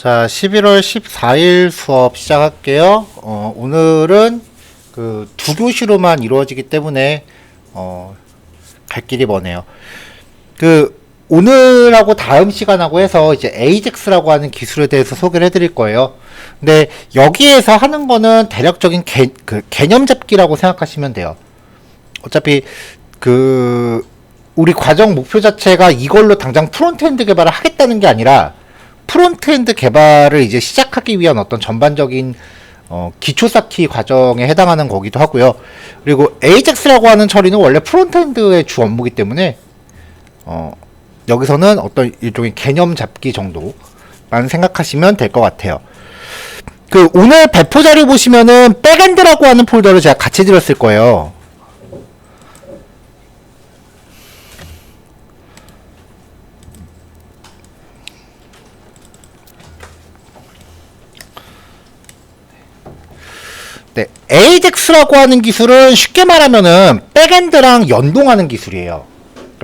자, 11월 14일 수업 시작할게요. 오늘은 그 두 교시로만 이루어지기 때문에 갈 길이 머네요. 오늘하고 다음 시간하고 해서 이제 AJAX라고 하는 기술에 대해서 소개를 해드릴 거예요. 근데 여기에서 하는 거는 대략적인 개념 잡기라고 생각하시면 돼요. 어차피 우리 과정 목표 자체가 이걸로 당장 프론트엔드 개발을 하겠다는 게 아니라 프론트엔드 개발을 이제 시작하기 위한 어떤 전반적인 기초 쌓기 과정에 해당하는 거기도 하고요. 그리고 AJAX라고 하는 처리는 원래 프론트엔드의 주 업무이기 때문에 여기서는 어떤 일종의 개념 잡기 정도만 생각하시면 될 것 같아요. 오늘 배포 자료 보시면은 백엔드라고 하는 폴더를 제가 같이 드렸을 거예요. 네, AJAX라고 하는 기술은 쉽게 말하면은 백엔드랑 연동하는 기술이에요.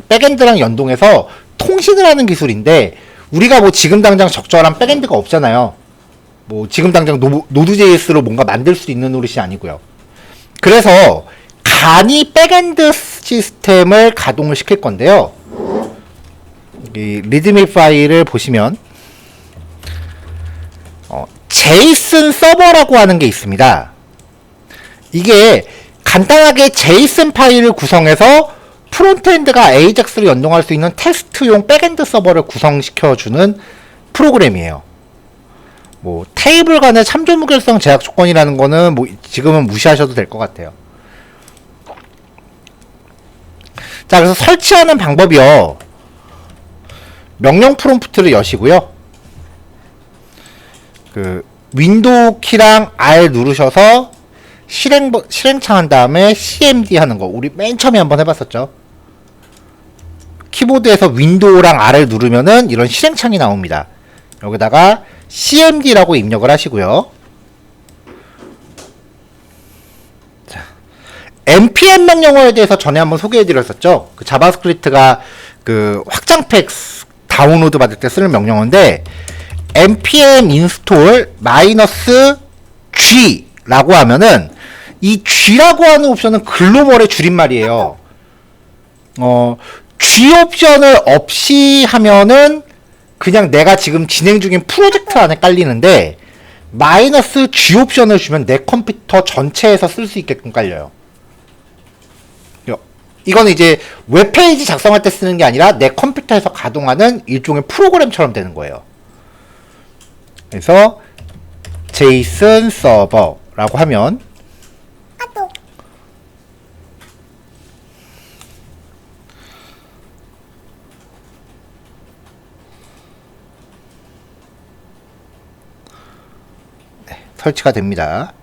백엔드랑 연동해서 통신을 하는 기술인데, 우리가 뭐 지금 당장 적절한 백엔드가 없잖아요. 뭐 지금 당장 노드.js로 뭔가 만들 수 있는 노릇이 아니고요. 그래서 간이 백엔드 시스템을 가동을 시킬 건데요. 이 리드미 파일을 보시면 JSON 서버라고 하는 게 있습니다. 이게 간단하게 JSON 파일을 구성해서 프론트엔드가 AJAX로 연동할 수 있는 테스트용 백엔드 서버를 구성시켜주는 프로그램이에요. 뭐 테이블 간의 참조 무결성 제약 조건이라는 거는 뭐 지금은 무시하셔도 될 것 같아요. 자, 그래서 설치하는 방법이요. 명령 프롬프트를 여시고요. 윈도우 키랑 R 누르셔서 실행창 한 다음에 cmd 하는 거, 우리 맨 처음에 한번 해봤었죠. 키보드에서 윈도우랑 R을 누르면은 이런 실행창이 나옵니다. 여기다가 cmd라고 입력을 하시고요. 자, npm 명령어에 대해서 전에 한번 소개해드렸었죠. 자바스크립트가 확장팩 다운로드 받을 때 쓰는 명령어인데, npm install -g 라고 하면은 이 G라고 하는 옵션은 글로벌의 줄임말이에요. G 옵션을 없이 하면은 그냥 내가 지금 진행 중인 프로젝트 안에 깔리는데, -G 옵션을 주면 내 컴퓨터 전체에서 쓸 수 있게끔 깔려요. 이거는 이제 웹페이지 작성할 때 쓰는 게 아니라 내 컴퓨터에서 가동하는 일종의 프로그램처럼 되는 거예요. 그래서 JSON 서버라고 하면 설치가 됩니다.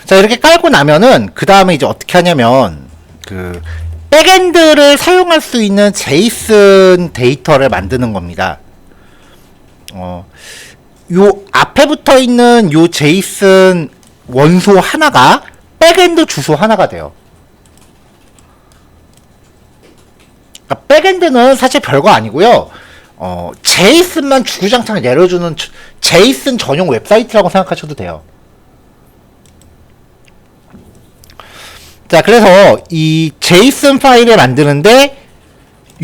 자, 이렇게 깔고 나면은 그 다음에 이제 어떻게 하냐면 백엔드를 사용할 수 있는 JSON 데이터를 만드는 겁니다. 요 앞에 붙어 있는 요 JSON 원소 하나가 백엔드 주소 하나가 돼요. 그러니까 백엔드는 사실 별거 아니고요. JSON만 주구장창 내려주는 JSON 전용 웹사이트라고 생각하셔도 돼요. 자, 그래서 이 JSON 파일을 만드는데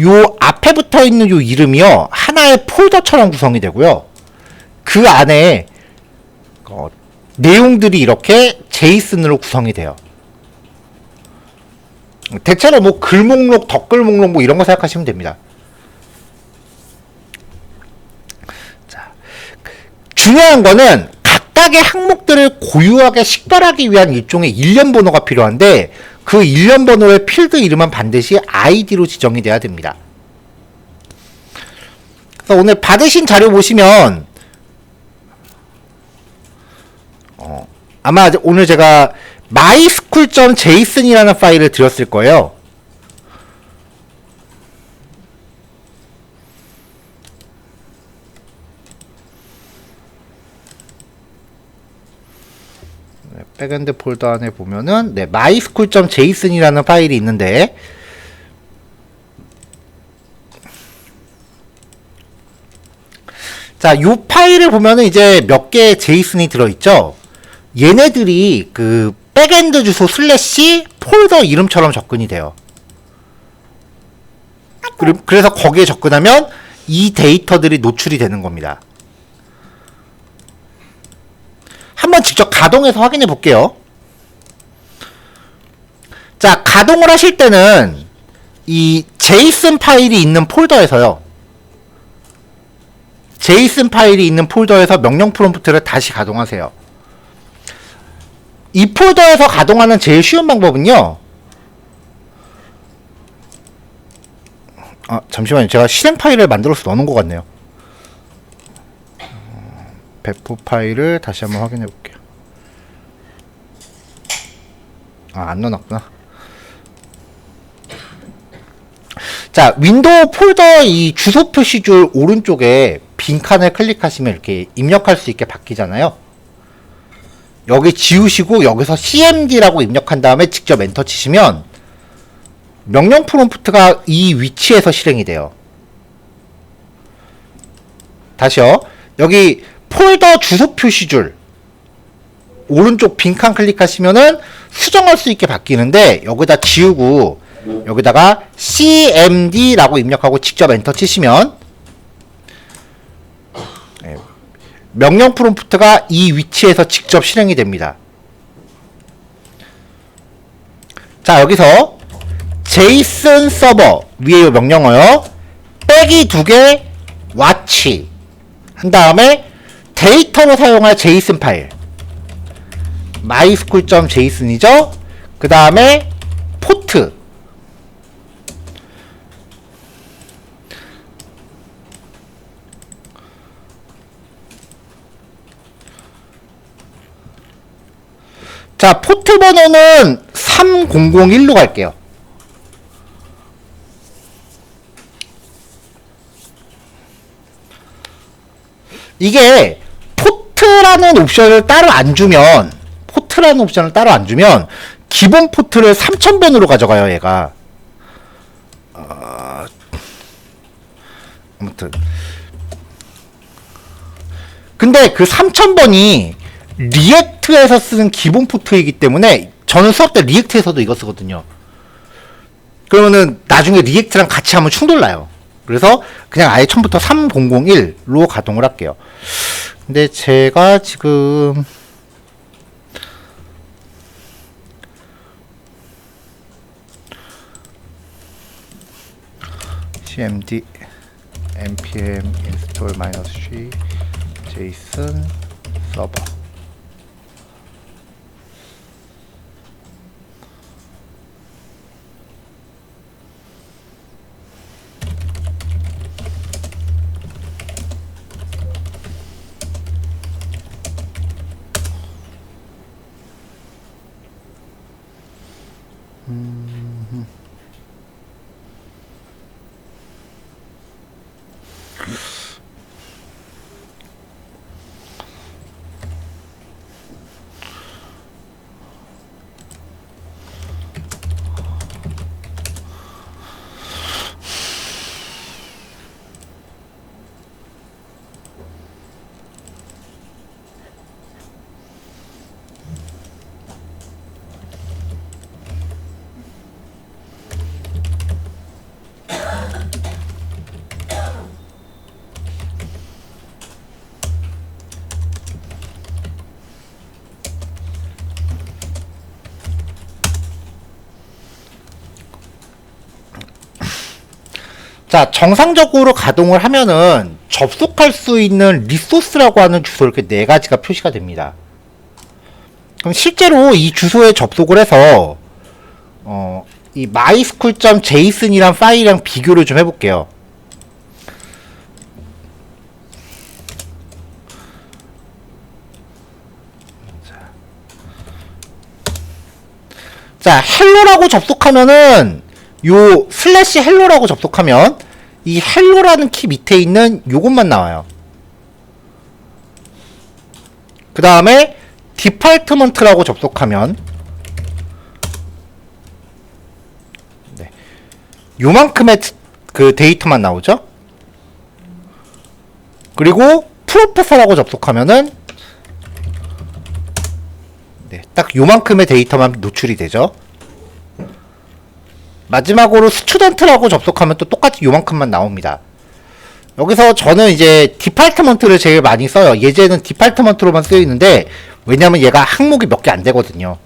요 앞에 붙어 있는 요 이름이요, 하나의 폴더처럼 구성이 되고요. 그 안에 내용들이 이렇게 JSON으로 구성이 돼요. 대체로 뭐 글 목록, 댓글 목록 뭐 이런 거 생각하시면 됩니다. 자, 중요한 거는 각각의 항목들을 고유하게 식별하기 위한 일종의 일련 번호가 필요한데, 그 일련 번호의 필드 이름은 반드시 ID로 지정이 돼야 됩니다. 그래서 오늘 받으신 자료 보시면 아마 오늘 제가 mysql.json이라는 파일을 드렸을 거예요. 백엔드 폴더 안에 보면은 mysql.json이라는 파일이 있는데 자, 요 파일을 보면은 이제 몇 개의 JSON이 들어있죠? 얘네들이 그 백엔드 주소 슬래시 폴더 이름처럼 접근이 돼요. 그래서 거기에 접근하면 이 데이터들이 노출이 되는 겁니다. 한번 직접 가동해서 확인해 볼게요. 자, 가동을 하실 때는 이 JSON 파일이 있는 폴더에서요. JSON 파일이 있는 폴더에서 명령 프롬프트를 다시 가동하세요. 이 폴더에서 가동하는 제일 쉬운 방법은요. 잠시만요. 제가 실행 파일을 만들어서 넣어놓은 것 같네요. 배포 파일을 다시 한번 확인해 볼게요. 안 넣어놨구나. 자, 윈도우 폴더 이 주소 표시줄 오른쪽에 빈칸을 클릭하시면 이렇게 입력할 수 있게 바뀌잖아요. 여기 지우시고 여기서 cmd라고 입력한 다음에 직접 엔터 치시면 명령 프롬프트가 이 위치에서 실행이 돼요. 다시요. 여기 폴더 주소 표시줄 오른쪽 빈칸 클릭하시면은 수정할 수 있게 바뀌는데 여기다 지우고 여기다가 cmd라고 입력하고 직접 엔터 치시면 명령 프롬프트가 이 위치에서 직접 실행이 됩니다. 자, 여기서 JSON 서버 위에 이 명령어요. 빼기 2개 watch 한 다음에 데이터로 사용할 JSON 파일 mysql.json이죠. 그 다음에 포트 자, 포트 번호는 3001로 갈게요. 이게 포트라는 옵션을 따로 안 주면 기본 포트를 3000번으로 가져가요, 얘가. 아무튼 근데 그 3000번이 리액트에서 쓰는 기본 포트이기 때문에 저는 수업 때 리액트에서도 이거 쓰거든요. 그러면은 나중에 리액트랑 같이 하면 충돌나요. 그래서 그냥 아예 처음부터 3001로 가동을 할게요. 근데 제가 지금 cmd npm install -c json server 자, 정상적으로 가동을 하면은 접속할 수 있는 리소스라고 하는 주소 이렇게 4가지가 표시가 됩니다. 그럼 실제로 이 주소에 접속을 해서 이 mysql.json이란 파일이랑 비교를 좀 해볼게요. 자, 헬로라고 접속하면은 요 슬래시 헬로라고 접속하면 이 헬로라는 키 밑에 있는 요것만 나와요. 그 다음에 디파트먼트라고 접속하면 네, 요만큼의 그 데이터만 나오죠. 그리고 프로페서라고 접속하면은 네, 딱 요만큼의 데이터만 노출이 되죠. 마지막으로 스튜던트라고 접속하면 또 똑같이 요만큼만 나옵니다. 여기서 저는 이제 디파트먼트를 제일 많이 써요. 예제는 디파트먼트로만 쓰여 있는데 왜냐면 얘가 항목이 몇 개 안 되거든요.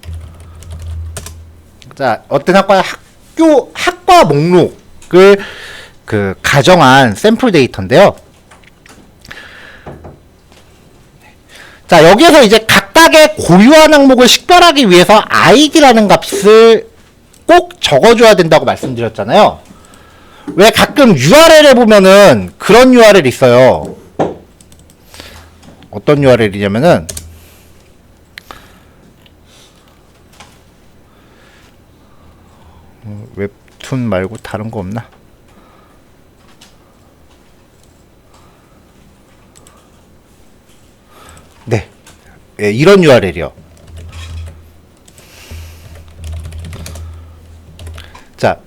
자, 어떤 학과의 학과 목록을 그 가정한 샘플 데이터인데요. 자, 여기에서 이제 각각의 고유한 항목을 식별하기 위해서 id라는 값을 꼭 적어줘야 된다고 말씀드렸잖아요. 왜 가끔 URL에 보면은 그런 URL 있어요. 어떤 URL이냐면은 웹툰 말고 다른 거 없나? 네, 예, 이런 URL이요. 자,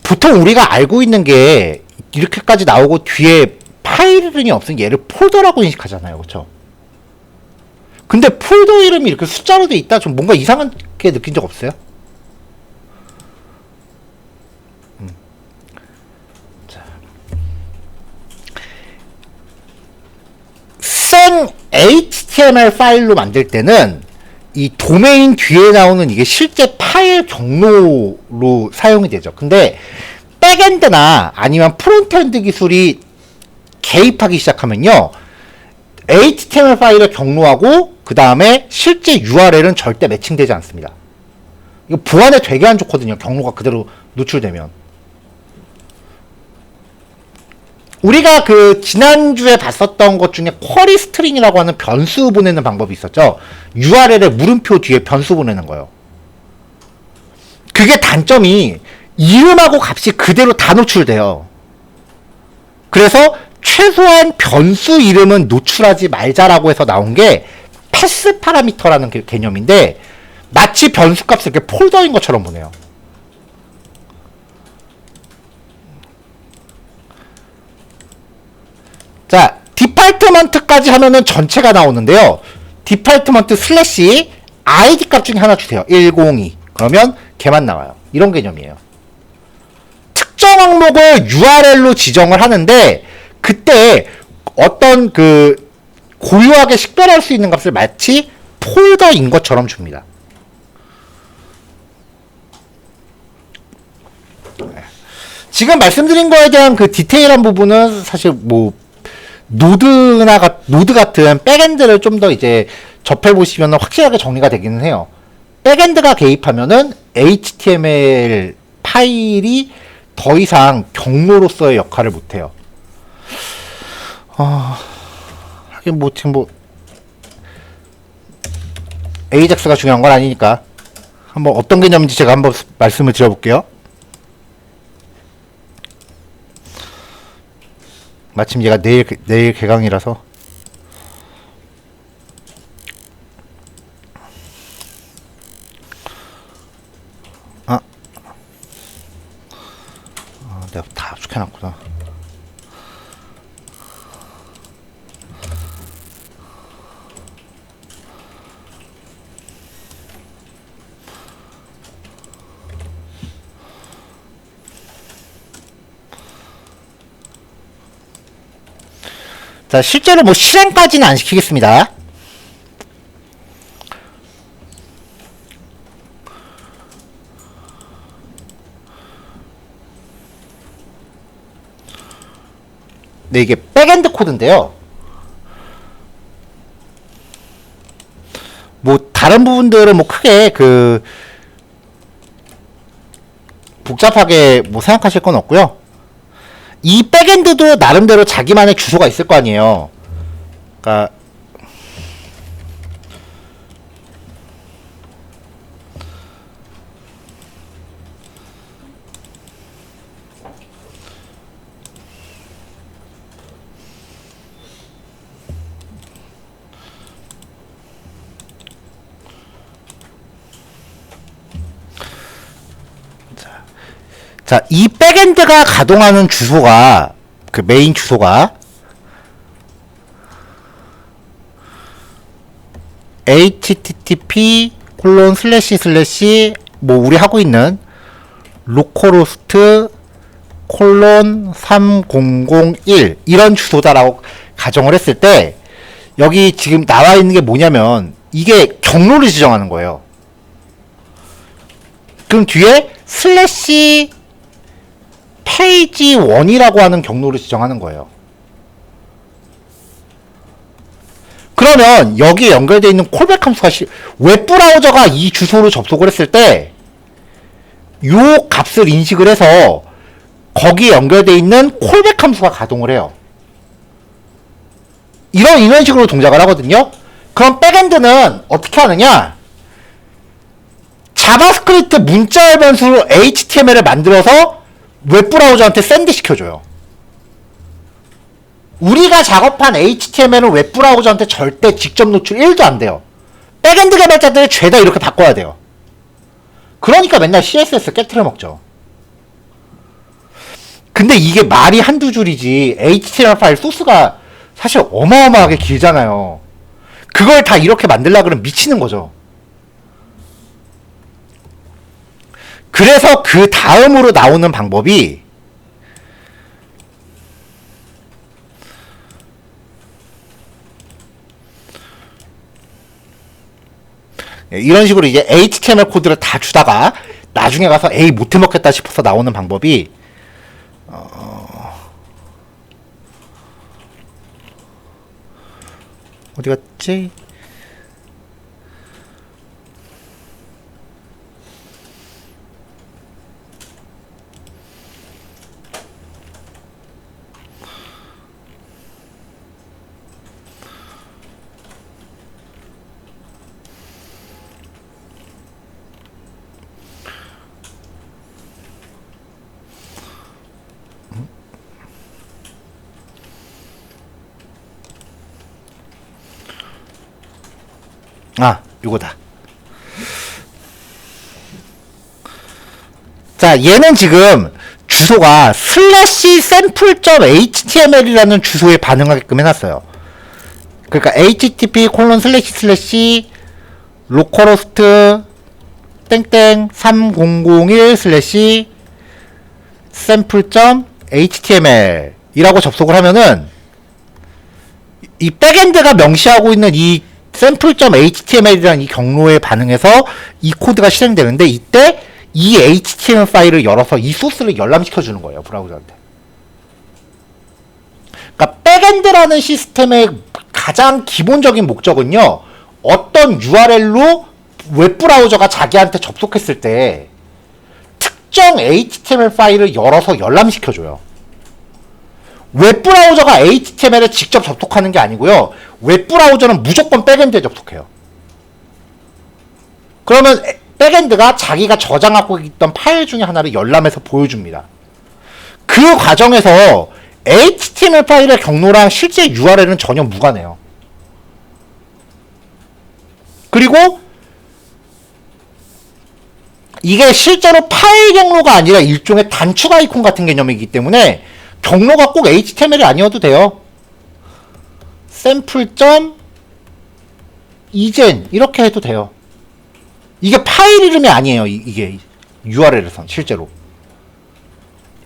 보통 우리가 알고 있는 게 이렇게까지 나오고 뒤에 파일 이름이 없으면 얘를 폴더라고 인식하잖아요. 그쵸? 근데 폴더 이름이 이렇게 숫자로 돼 있다? 좀 뭔가 이상하게 느낀 적 없어요? 자. 생 HTML 파일로 만들 때는 이 도메인 뒤에 나오는 이게 실제 파일 경로로 사용이 되죠. 근데 백엔드나 아니면 프론트엔드 기술이 개입하기 시작하면요, HTML 파일을 경로하고 그 다음에 실제 URL은 절대 매칭되지 않습니다. 이거 보안에 되게 안 좋거든요. 경로가 그대로 노출되면. 우리가 그 지난주에 봤었던 것 중에 쿼리 스트링이라고 하는 변수 보내는 방법이 있었죠. URL에 물음표 뒤에 변수 보내는 거예요. 그게 단점이 이름하고 값이 그대로 다 노출돼요. 그래서 최소한 변수 이름은 노출하지 말자라고 해서 나온 게 패스 파라미터라는 개념인데 마치 변수 값을 이렇게 폴더인 것처럼 보내요. 자, 디파트먼트까지 하면은 전체가 나오는데요. 디파트먼트 슬래시 id 값 중에 하나 주세요. 102. 그러면 걔만 나와요. 이런 개념이에요. 특정 항목을 URL로 지정을 하는데 그때 어떤 그 고유하게 식별할 수 있는 값을 마치 폴더인 것처럼 줍니다. 지금 말씀드린 거에 대한 그 디테일한 부분은 사실 뭐 노드 같은 백엔드를 좀 더 이제 접해보시면 확실하게 정리가 되기는 해요. 백엔드가 개입하면은 HTML 파일이 더 이상 경로로서의 역할을 못해요. 하긴 뭐 지금 뭐 AJAX가 중요한 건 아니니까 한번 어떤 개념인지 제가 한번 말씀을 드려볼게요. 마침 얘가 내일 개강이라서. 내가 다 압축해놨구나. 자, 실제로 뭐 실행까지는 안 시키겠습니다. 네, 이게 백엔드 코드인데요. 뭐 다른 부분들은 뭐 크게 그 복잡하게 뭐 생각하실 건 없고요. 이 백엔드도 나름대로 자기만의 주소가 있을 거 아니에요. 그러니까 자, 이 백엔드가 가동하는 주소가, 그 메인 주소가 http 뭐 우리 하고 있는 localhost 3001 이런 주소다라고 가정을 했을 때, 여기 지금 나와 있는 게 뭐냐면 이게 경로를 지정하는 거예요. 그럼 뒤에 슬래시 페이지 1이라고 하는 경로를 지정하는 거예요. 그러면 여기에 연결되어 있는 콜백 함수가 웹브라우저가 이 주소로 접속을 했을 때 요 값을 인식을 해서 거기에 연결되어 있는 콜백 함수가 가동을 해요. 이런 식으로 동작을 하거든요. 그럼 백엔드는 어떻게 하느냐? 자바스크립트 문자 변수로 HTML을 만들어서 웹브라우저한테 샌드 시켜줘요. 우리가 작업한 HTML은 웹브라우저한테 절대 직접 노출 1도 안 돼요. 백엔드 개발자들이 죄다 이렇게 바꿔야 돼요. 그러니까 맨날 CSS 깨트려 먹죠. 근데 이게 말이 한두 줄이지 HTML 파일 소스가 사실 어마어마하게 길잖아요. 그걸 다 이렇게 만들려고 그러면 미치는 거죠. 그래서 그 다음으로 나오는 방법이 이런 식으로 이제 HTML 코드를 다 주다가 나중에 가서 에이 못해 먹겠다 싶어서 나오는 방법이 어디 갔지? 아, 요거다. 자, 얘는 지금 주소가 슬래시 sample.html이라는 주소에 반응하게끔 해놨어요. 그러니까 http localhost 땡땡 3001 슬래시 sample.html 이라고 접속을 하면은 이 백엔드가 명시하고 있는 이 sample.html이라는 이 경로에 반응해서 이 코드가 실행되는데, 이때 이 HTML 파일을 열어서 이 소스를 열람시켜 주는 거예요, 브라우저한테. 그러니까 백엔드라는 시스템의 가장 기본적인 목적은요, 어떤 URL로 웹브라우저가 자기한테 접속했을 때 특정 HTML 파일을 열어서 열람시켜 줘요. 웹브라우저가 HTML에 직접 접속하는 게 아니고요, 웹브라우저는 무조건 백엔드에 접속해요. 그러면 백엔드가 자기가 저장하고 있던 파일 중에 하나를 열람해서 보여줍니다. 그 과정에서 HTML 파일의 경로랑 실제 URL은 전혀 무관해요. 그리고 이게 실제로 파일 경로가 아니라 일종의 단축 아이콘 같은 개념이기 때문에 경로가 꼭 HTML이 아니어도 돼요. sample.ejen 이렇게 해도 돼요. 이게 파일 이름이 아니에요. 이게 URL에선 실제로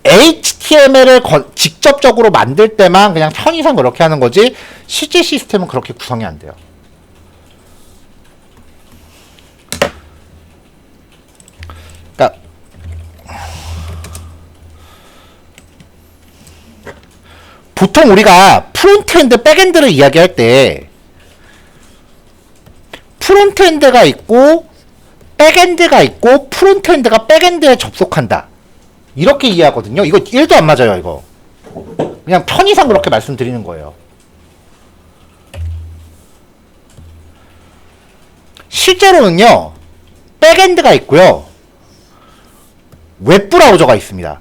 HTML을 직접적으로 만들 때만 그냥 편의상 그렇게 하는 거지, 실제 시스템은 그렇게 구성이 안 돼요. 그러니까 보통 우리가 프론트엔드, 백엔드를 이야기할 때 프론트엔드가 있고 백엔드가 있고 프론트엔드가 백엔드에 접속한다, 이렇게 이해하거든요. 이거 1도 안 맞아요. 이거 그냥 편의상 그렇게 말씀드리는 거예요. 실제로는요, 백엔드가 있고요, 웹브라우저가 있습니다.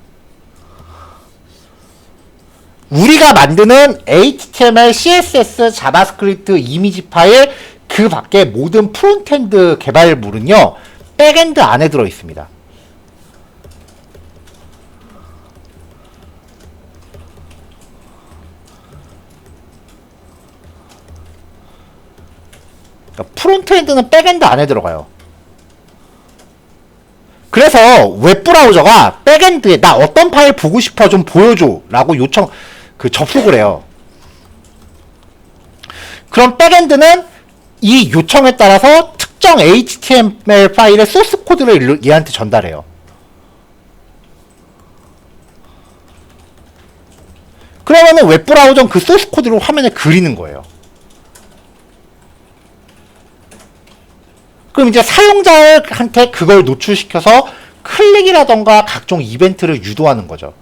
우리가 만드는 HTML, CSS, 자바스크립트, 이미지 파일, 그 밖에 모든 프론트엔드 개발물은요, 백엔드 안에 들어 있습니다. 그러니까 프론트엔드는 백엔드 안에 들어가요. 그래서 웹브라우저가 백엔드에 나 어떤 파일 보고 싶어 좀 보여줘 라고 접속을 해요. 그럼 백엔드는 이 요청에 따라서 특정 HTML 파일의 소스 코드를 얘한테 전달해요. 그러면은 웹브라우저는 그 소스 코드로 화면에 그리는 거예요. 그럼 이제 사용자한테 그걸 노출시켜서 클릭이라던가 각종 이벤트를 유도하는 거죠.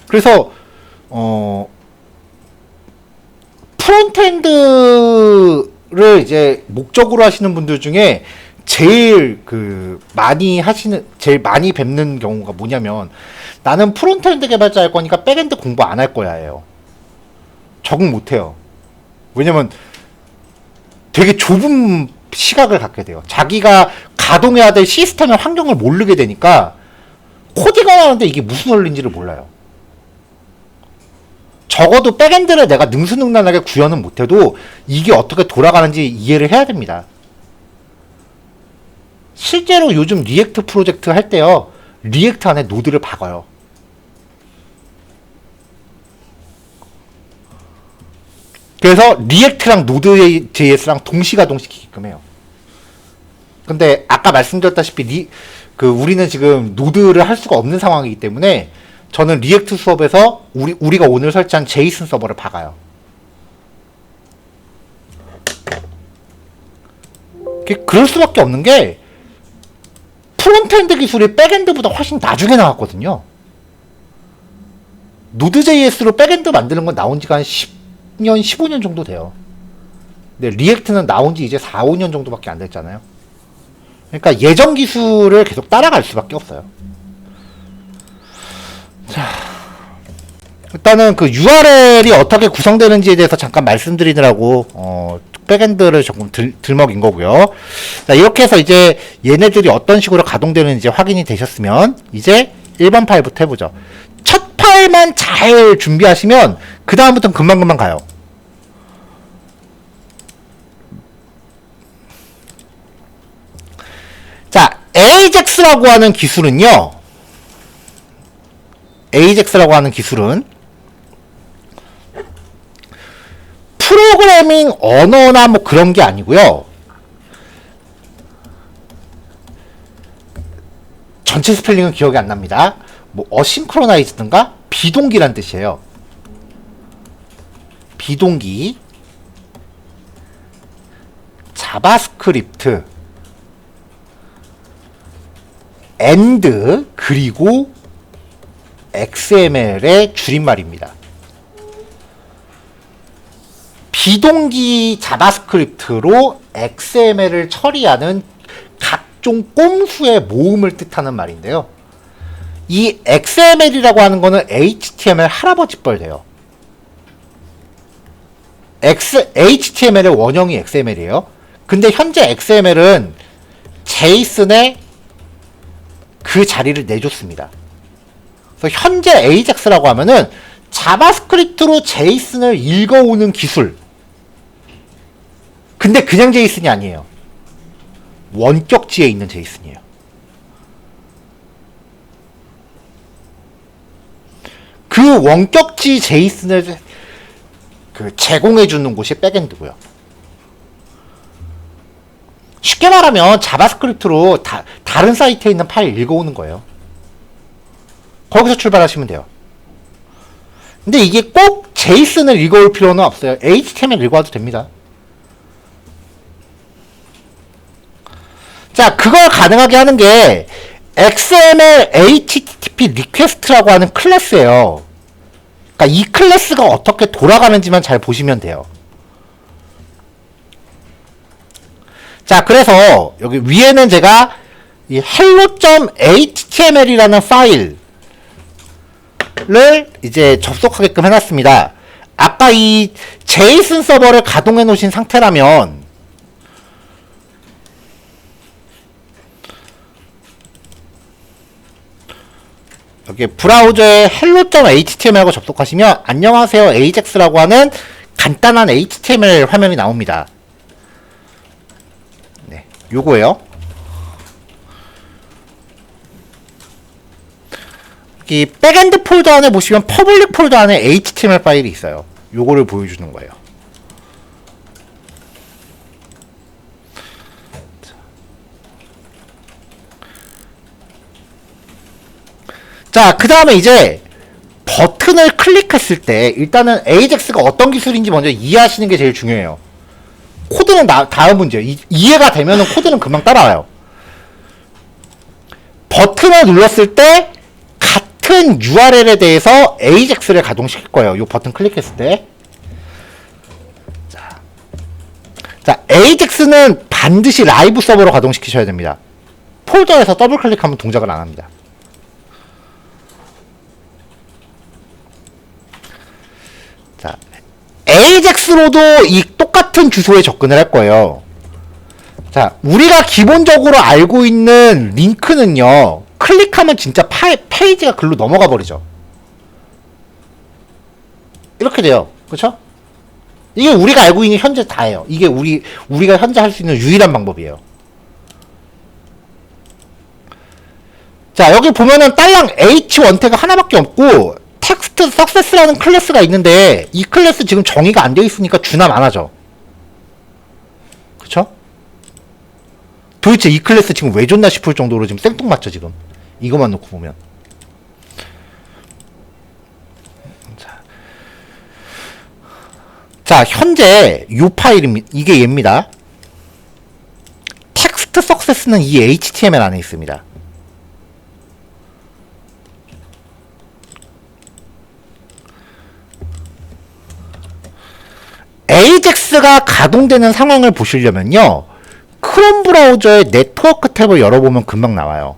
그래서 프론트엔드를 이제 목적으로 하시는 분들 중에 제일 제일 많이 뵙는 경우가 뭐냐면, 나는 프론트엔드 개발자 할 거니까 백엔드 공부 안 할 거야 예요. 적응 못 해요. 왜냐면 되게 좁은 시각을 갖게 돼요. 자기가 가동해야 될 시스템의 환경을 모르게 되니까 코딩을 하는데 이게 무슨 원리인지를 몰라요. 적어도 백엔드를 내가 능수능란하게 구현은 못해도 이게 어떻게 돌아가는지 이해를 해야 됩니다. 실제로 요즘 리액트 프로젝트 할 때요, 리액트 안에 노드를 박아요. 그래서 리액트랑 노드.js랑 동시가동시키게끔 해요. 근데 아까 말씀드렸다시피 우리는 지금 노드를 할 수가 없는 상황이기 때문에 저는 리액트 수업에서 우리가 오늘 설치한 제이슨 서버를 박아요. 그럴 수밖에 없는 게, 프론트엔드 기술이 백엔드보다 훨씬 나중에 나왔거든요. 노드.js로 백엔드 만드는 건 나온 지가 한 10년, 15년 정도 돼요. 근데 리액트는 나온 지 이제 4, 5년 정도밖에 안 됐잖아요. 그러니까 예전 기술을 계속 따라갈 수밖에 없어요. 자, 일단은 그 URL이 어떻게 구성되는지에 대해서 잠깐 말씀드리느라고 백엔드를 조금 들먹인 거고요. 자, 이렇게 해서 이제 얘네들이 어떤 식으로 가동되는지 확인이 되셨으면 이제 1번 파일부터 해보죠. 첫 파일만 잘 준비하시면 그 다음부터는 금방금방 가요. 자, AJAX라고 하는 기술은요, AJAX라고 하는 기술은 프로그래밍 언어나 뭐 그런 게 아니고요. 전체 스펠링은 기억이 안 납니다. 뭐 어싱크로나이즈든가 비동기란 뜻이에요. 비동기, 자바스크립트, AND 그리고 XML의 줄임말입니다. 비동기 자바스크립트로 XML을 처리하는 각종 꼼수의 모음을 뜻하는 말인데요. 이 XML이라고 하는 거는 HTML 할아버지뻘 돼요. HTML의 원형이 XML이에요. 근데 현재 XML은 제이슨에 그 자리를 내줬습니다. 그래서 현재 AJAX라고 하면은 자바스크립트로 제이슨을 읽어오는 기술. 근데 그냥 제이슨이 아니에요. 원격지에 있는 제이슨이에요. 그 원격지 제이슨을 제공해주는 곳이 백엔드고요. 쉽게 말하면 자바스크립트로 다른 사이트에 있는 파일 읽어오는 거예요. 거기서 출발하시면 돼요. 근데 이게 꼭 제이슨을 읽어올 필요는 없어요. HTML 읽어와도 됩니다. 자, 그걸 가능하게 하는 게 XML HTTP 리퀘스트라고 하는 클래스예요. 그러니까 이 클래스가 어떻게 돌아가는지만 잘 보시면 돼요. 자, 그래서 여기 위에는 제가 이 hello.html이라는 파일을 이제 접속하게끔 해놨습니다. 아까 이 제이슨 서버를 가동해 놓으신 상태라면 그게 브라우저에 hello.html하고 접속하시면 안녕하세요 AJAX라고 하는 간단한 HTML 화면이 나옵니다. 네, 요거예요. 이 백엔드 폴더 안에 보시면 퍼블릭 폴더 안에 HTML 파일이 있어요. 요거를 보여주는 거예요. 자, 그 다음에 이제 버튼을 클릭했을 때 일단은 AJAX가 어떤 기술인지 먼저 이해하시는 게 제일 중요해요. 코드는 다음 문제예요. 이해가 되면은 코드는 금방 따라와요. 버튼을 눌렀을 때 같은 URL에 대해서 AJAX를 가동시킬 거예요. 이 버튼 클릭했을 때. 자, AJAX는 반드시 라이브 서버로 가동시키셔야 됩니다. 폴더에서 더블 클릭하면 동작을 안 합니다. 자, AJAX로도 이 똑같은 주소에 접근을 할 거예요. 자, 우리가 기본적으로 알고 있는 링크는요, 클릭하면 진짜 페이지가 글로 넘어가 버리죠. 이렇게 돼요. 그쵸? 이게 우리가 알고 있는 현재 다예요. 이게 우리가 현재 할 수 있는 유일한 방법이에요. 자, 여기 보면은 딸랑 H1 태그 하나밖에 없고 텍스트 석세스라는 클래스가 있는데 이 클래스 지금 정의가 안 되어 있으니까 주나 마나죠. 그쵸? 도대체 이 클래스 지금 왜 줬나 싶을 정도로 지금 생뚱맞죠 지금. 이것만 놓고 보면. 자, 현재 요 파일입니다. 이게 얘입니다. 텍스트 석세스는 이 HTML 안에 있습니다. AJAX가 가동되는 상황을 보시려면요, 크롬 브라우저의 네트워크 탭을 열어보면 금방 나와요.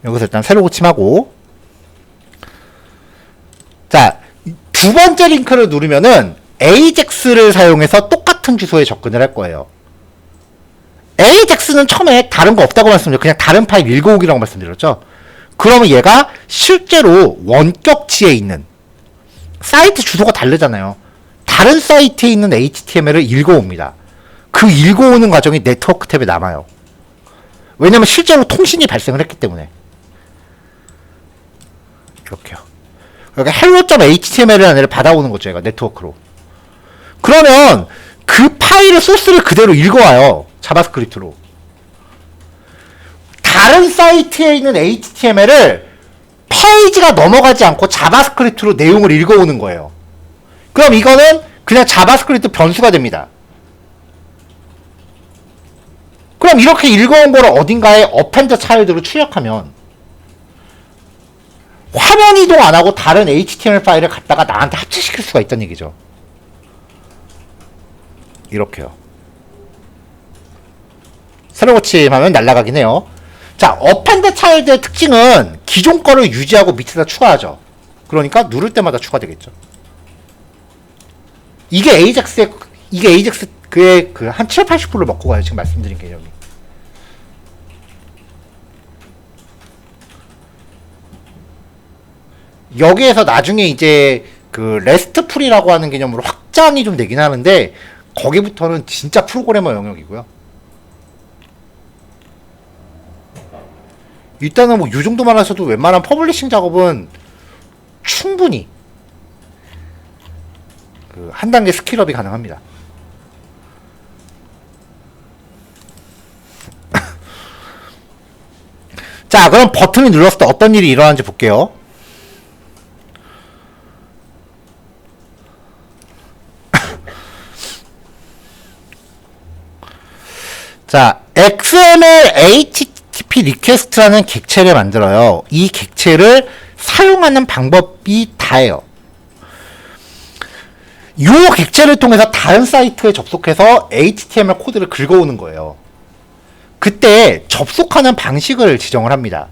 여기서 일단 새로 고침하고, 자, 두 번째 링크를 누르면은 AJAX를 사용해서 똑같은 주소에 접근을 할 거예요. AJAX는 처음에 다른 거 없다고 말씀드렸죠. 그냥 다른 파일 읽어오기라고 말씀드렸죠. 그러면 얘가 실제로 원격지에 있는 사이트 주소가 다르잖아요. 다른 사이트에 있는 HTML을 읽어옵니다. 그 읽어오는 과정이 네트워크 탭에 남아요. 왜냐면 실제로 통신이 발생을 했기 때문에. 이렇게요. 그러니까 hello.html이라는 애를 받아오는 거죠. 얘가 네트워크로. 그러면 그 파일의 소스를 그대로 읽어와요. 자바스크립트로. 다른 사이트에 있는 HTML을 페이지가 넘어가지 않고 자바스크립트로 내용을 읽어오는 거예요. 그럼 이거는 그냥 자바스크립트 변수가 됩니다. 그럼 이렇게 읽어온 거를 어딘가에 어펜드 차일드로 출력하면 화면 이동 안 하고 다른 HTML 파일을 갖다가 나한테 합체시킬 수가 있다는 얘기죠. 이렇게요. 새로 고침하면 날아가긴 해요. 자, 어펜드 차일드의 특징은 기존 거를 유지하고 밑에다 추가하죠. 그러니까 누를 때마다 추가되겠죠. 이게 AJAX 그의 그 한 7, 80%를 먹고 가요. 지금 말씀드린 개념이. 여기에서 나중에 이제 그 레스트풀이라고 하는 개념으로 확장이 좀 되긴 하는데 거기부터는 진짜 프로그래머 영역이고요. 일단은 뭐 이 정도만 하셔도 웬만한 퍼블리싱 작업은 충분히 그 한 단계 스킬업이 가능합니다. 자, 그럼 버튼이 눌렀을 때 어떤 일이 일어나는지 볼게요. 자, XML HTTP 리퀘스트라는 객체를 만들어요. 이 객체를 사용하는 방법이 다예요. 이 객체를 통해서 다른 사이트에 접속해서 HTML 코드를 긁어오는 거예요. 그때 접속하는 방식을 지정을 합니다.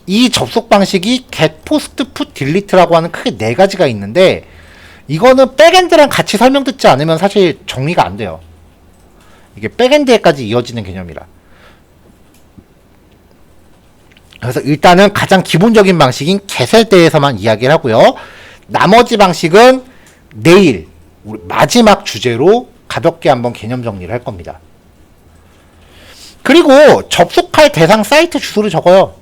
이 접속 방식이 get, post, put, delete라고 하는 크게 4가지가 있는데 이거는 백엔드랑 같이 설명듣지 않으면 사실 정리가 안 돼요. 이게 백엔드에까지 이어지는 개념이라. 그래서 일단은 가장 기본적인 방식인 get에 대해서만 이야기를 하고요. 나머지 방식은 내일 우리 마지막 주제로 가볍게 한번 개념 정리를 할 겁니다. 그리고 접속할 대상 사이트 주소를 적어요.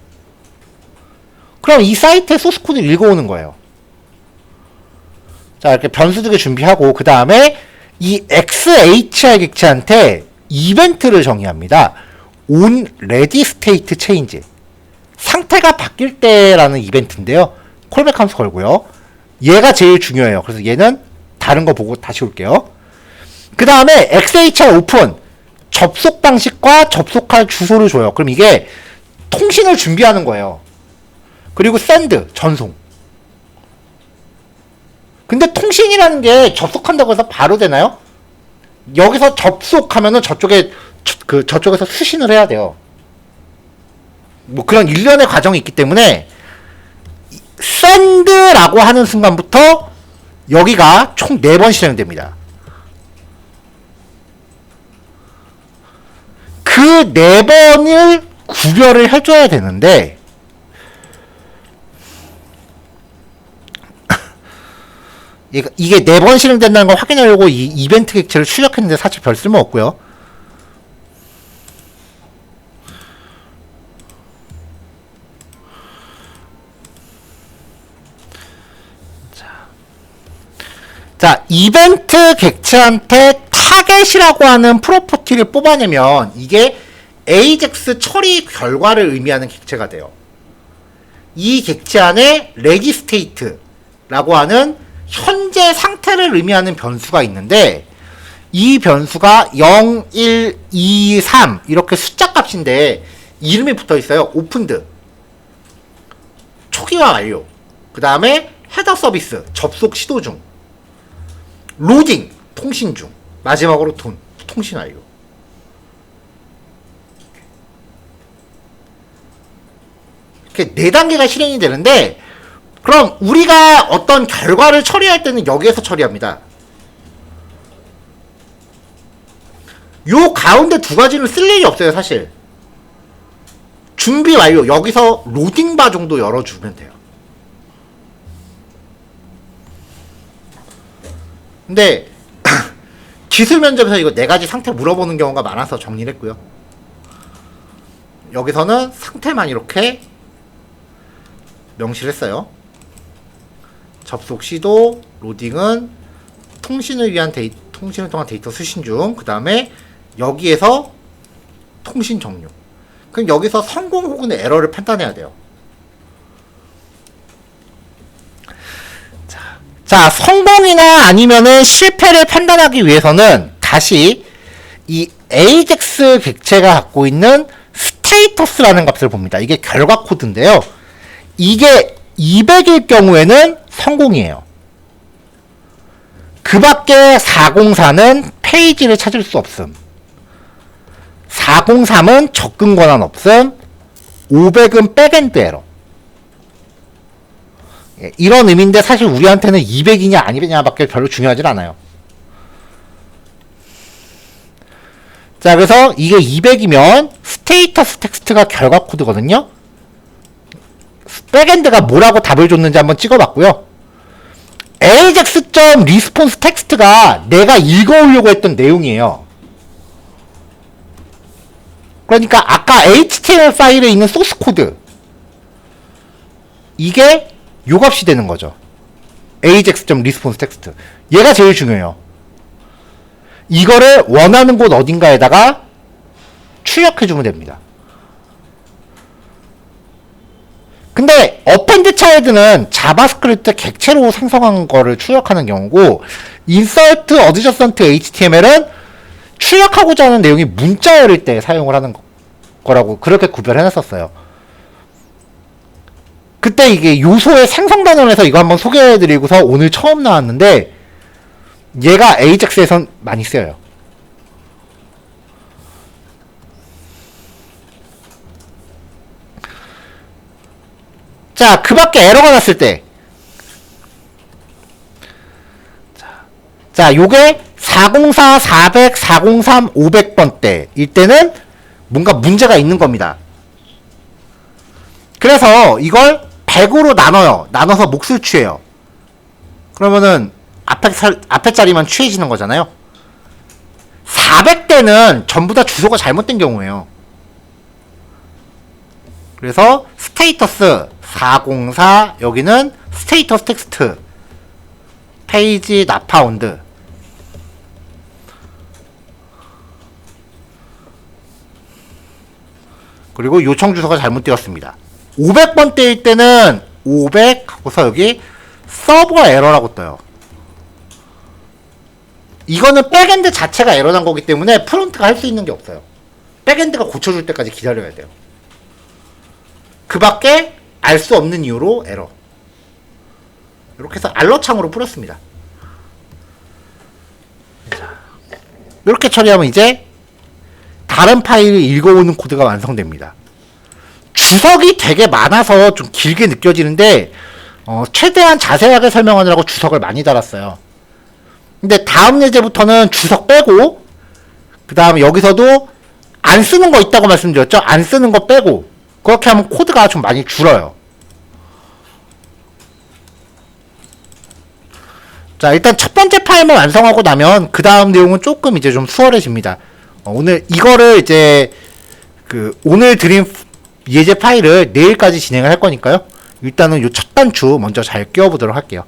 그럼 이 사이트의 소스 코드를 읽어오는 거예요. 자, 이렇게 변수 2개 준비하고 그 다음에 이 XHR 객체한테 이벤트를 정의합니다. on ready state change. 상태가 바뀔 때라는 이벤트인데요. 콜백 함수 걸고요. 얘가 제일 중요해요. 그래서 얘는 다른 거 보고 다시 올게요. 그 다음에 XHR open. 접속 방식과 접속할 주소를 줘요. 그럼 이게 통신을 준비하는 거예요. 그리고 send, 전송. 근데 통신이라는 게 접속한다고 해서 바로 되나요? 여기서 접속하면은 저쪽에서 수신을 해야 돼요. 뭐 그런 일련의 과정이 있기 때문에 send라고 하는 순간부터 여기가 총 4번 실행됩니다. 그 4번을 구별을 해줘야 되는데 이게 4번 실행된다는 걸 확인하려고 이 이벤트 객체를 출력했는데 사실 별 쓸모 없고요. 자, 이벤트 객체한테 타겟이라고 하는 프로퍼티를 뽑아내면 이게 AJAX 처리 결과를 의미하는 객체가 돼요. 이 객체 안에 readystate라고 하는 현재 상태를 의미하는 변수가 있는데 이 변수가 0, 1, 2, 3 이렇게 숫자 값인데 이름이 붙어 있어요. 오픈드 초기화 완료. 그 다음에 헤더 서비스 접속 시도 중. 로딩 통신 중. 마지막으로 통신 완료. 이렇게 4단계가 실행이 되는데 그럼 우리가 어떤 결과를 처리할 때는 여기에서 처리합니다. 요 가운데 2가지는 쓸 일이 없어요, 사실. 준비 완료. 여기서 로딩 바 정도 열어주면 돼요. 근데 기술 면접에서 이거 4가지 상태 물어보는 경우가 많아서 정리를 했고요. 여기서는 상태만 이렇게 명시를 했어요. 접속 시도, 로딩은 통신을 위한 통신을 통한 데이터 수신 중. 그 다음에 여기에서 통신 종료. 그럼 여기서 성공 혹은 에러를 판단해야 돼요. 자, 성공이나 아니면은 실패를 판단하기 위해서는 다시 이 AJAX 객체가 갖고 있는 스테이터스라는 값을 봅니다. 이게 결과 코드인데요. 이게 200일 경우에는 성공이에요. 그 밖에 404는 페이지를 찾을 수 없음. 403은 접근 권한 없음. 500은 백엔드 에러. 이런 의미인데 사실 우리한테는 200이냐 아니냐 밖에 별로 중요하진 않아요. 자, 그래서 이게 200이면 스테이터스 텍스트가 결과 코드거든요. 백엔드가 뭐라고 답을 줬는지 한번 찍어봤고요. ajax.response 텍스트가 내가 읽어오려고 했던 내용이에요. 그러니까 아까 HTML 파일에 있는 소스 코드 이게 요 값이 되는 거죠. ajax.response 텍스트 얘가 제일 중요해요. 이거를 원하는 곳 어딘가에다가 출력해주면 됩니다. 근데 어펜드 차일드는 자바스크립트 객체로 생성한 거를 출력하는 경우고 insert adjacent html은 출력하고자 하는 내용이 문자열일 때 사용을 하는 거라고 그렇게 구별해놨었어요. 그때 이게 요소의 생성 단원에서 이거 한번 소개해드리고서 오늘 처음 나왔는데 얘가 AJAX에선 많이 쓰여요. 자, 그 밖에 에러가 났을 때. 자, 요게 404, 400, 403, 500번대. 일 때는 뭔가 문제가 있는 겁니다. 그래서 이걸 100으로 나눠요. 나눠서 몫을 취해요. 그러면은 앞에 자리만 취해지는 거잖아요. 400대는 전부 다 주소가 잘못된 경우예요. 그래서 스테이터스 404 여기는 스테이터스 텍스트 페이지 나파운드 그리고 요청 주소가 잘못되었습니다. 500번대일 때는 500 하고서 여기 서버 에러라고 떠요. 이거는 백엔드 자체가 에러 난 거기 때문에 프론트가 할 수 있는 게 없어요. 백엔드가 고쳐줄 때까지 기다려야 돼요. 그 밖에 알 수 없는 이유로 에러. 이렇게 해서 알러창으로 뿌렸습니다. 이렇게 처리하면 이제 다른 파일을 읽어오는 코드가 완성됩니다. 주석이 되게 많아서 좀 길게 느껴지는데 최대한 자세하게 설명하느라고 주석을 많이 달았어요. 근데 다음 예제부터는 주석 빼고 그 다음에 여기서도 안 쓰는 거 있다고 말씀드렸죠? 안 쓰는 거 빼고 그렇게 하면 코드가 좀 많이 줄어요. 자, 일단 첫 번째 파일만 완성하고 나면 그 다음 내용은 조금 이제 좀 수월해집니다. 오늘 이거를 이제 오늘 드린 예제 파일을 내일까지 진행을 할 거니까요. 일단은 요 첫 단추 먼저 잘 끼워보도록 할게요.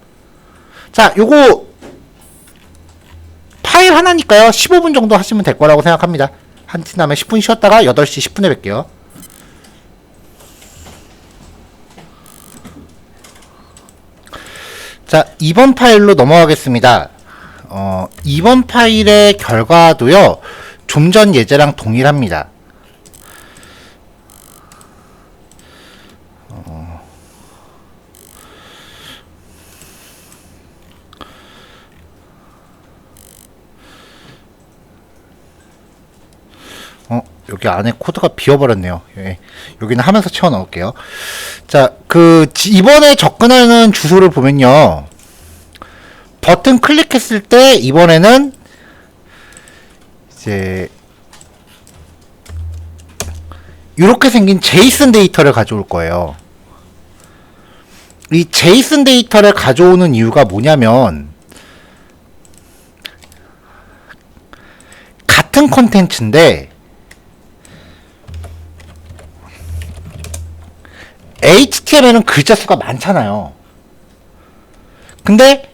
자, 요거 파일 하나니까요. 15분 정도 하시면 될 거라고 생각합니다. 한팀 다음에 10분 쉬었다가 8시 10분에 뵐게요. 자, 2번 파일로 넘어가겠습니다. 2번 파일의 결과도요. 좀 전 예제랑 동일합니다. 여기 안에 코드가 비어버렸네요. 예. 여기는 하면서 채워 넣을게요. 자, 이번에 접근하는 주소를 보면요. 버튼 클릭했을 때, 이번에는, 이제, 이렇게 생긴 제이슨 데이터를 가져올 거예요. 이 제이슨 데이터를 가져오는 이유가 뭐냐면, 같은 컨텐츠인데, HTML은 글자 수가 많잖아요. 근데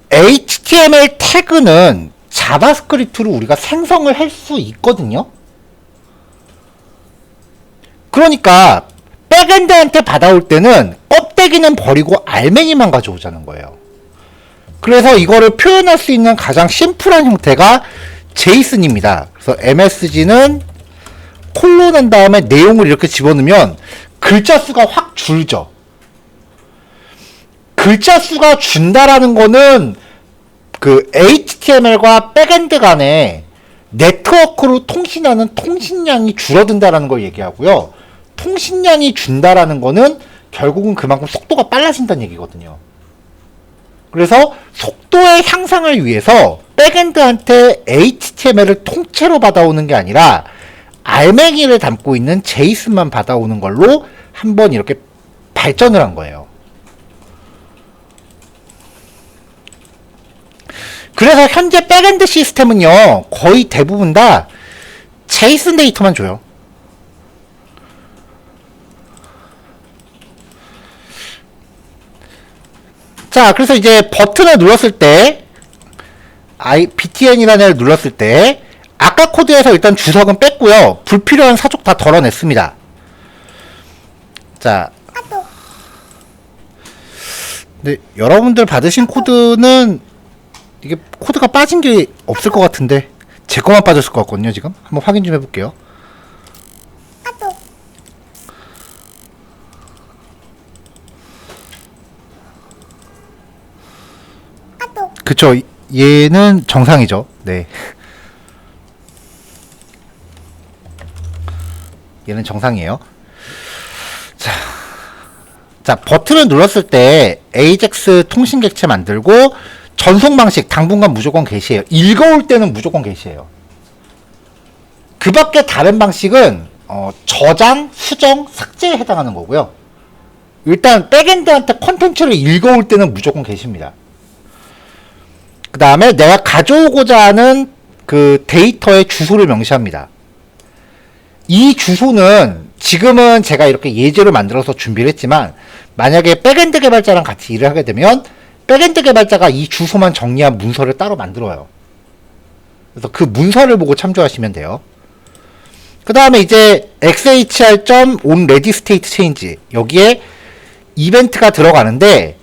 HTML 태그는 자바스크립트로 우리가 생성을 할 수 있거든요. 그러니까 백엔드한테 받아올 때는 껍데기는 버리고 알맹이만 가져오자는 거예요. 그래서 이거를 표현할 수 있는 가장 심플한 형태가 제이슨입니다. 그래서 MSG는 콜론 한 다음에 내용을 이렇게 집어넣으면 글자 수가 확 줄죠. 글자 수가 준다라는 거는 HTML과 백엔드 간에 네트워크로 통신하는 통신량이 줄어든다라는 걸 얘기하고요. 통신량이 준다라는 거는 결국은 그만큼 속도가 빨라진다는 얘기거든요. 그래서 속도의 향상을 위해서 백엔드한테 HTML을 통째로 받아오는 게 아니라 알맹이를 담고 있는 제이슨만 받아오는 걸로 한번 이렇게 발전을 한 거예요. 그래서 현재 백엔드 시스템은요, 거의 대부분 다 제이슨 데이터만 줘요. 자, 그래서 이제 버튼을 눌렀을 때, btn이라는 애를 눌렀을 때, 아까 코드에서 일단 주석은 뺐고요. 불필요한 사족 다 덜어냈습니다. 자, 근데 여러분들 받으신 코드는 이게 코드가 빠진 게 없을 것 같은데 제 거만 빠졌을 것 같거든요. 지금 한번 확인 좀 해볼게요. 그쵸, 얘는 정상이죠. 네. 얘는 정상이에요. 자, 버튼을 눌렀을 때 AJAX 통신 객체 만들고 전송 방식 당분간 무조건 게시해요. 읽어올 때는 무조건 게시해요. 그 밖에 다른 방식은 저장, 수정, 삭제에 해당하는 거고요. 일단 백엔드한테 컨텐츠를 읽어올 때는 무조건 게시입니다. 그 다음에 내가 가져오고자 하는 그 데이터의 주소를 명시합니다. 이 주소는 지금은 제가 이렇게 예제로 만들어서 준비를 했지만 만약에 백엔드 개발자랑 같이 일을 하게 되면 백엔드 개발자가 이 주소만 정리한 문서를 따로 만들어요. 그래서 그 문서를 보고 참조하시면 돼요. 그 다음에 이제 xhr.onReadyStateChange 여기에 이벤트가 들어가는데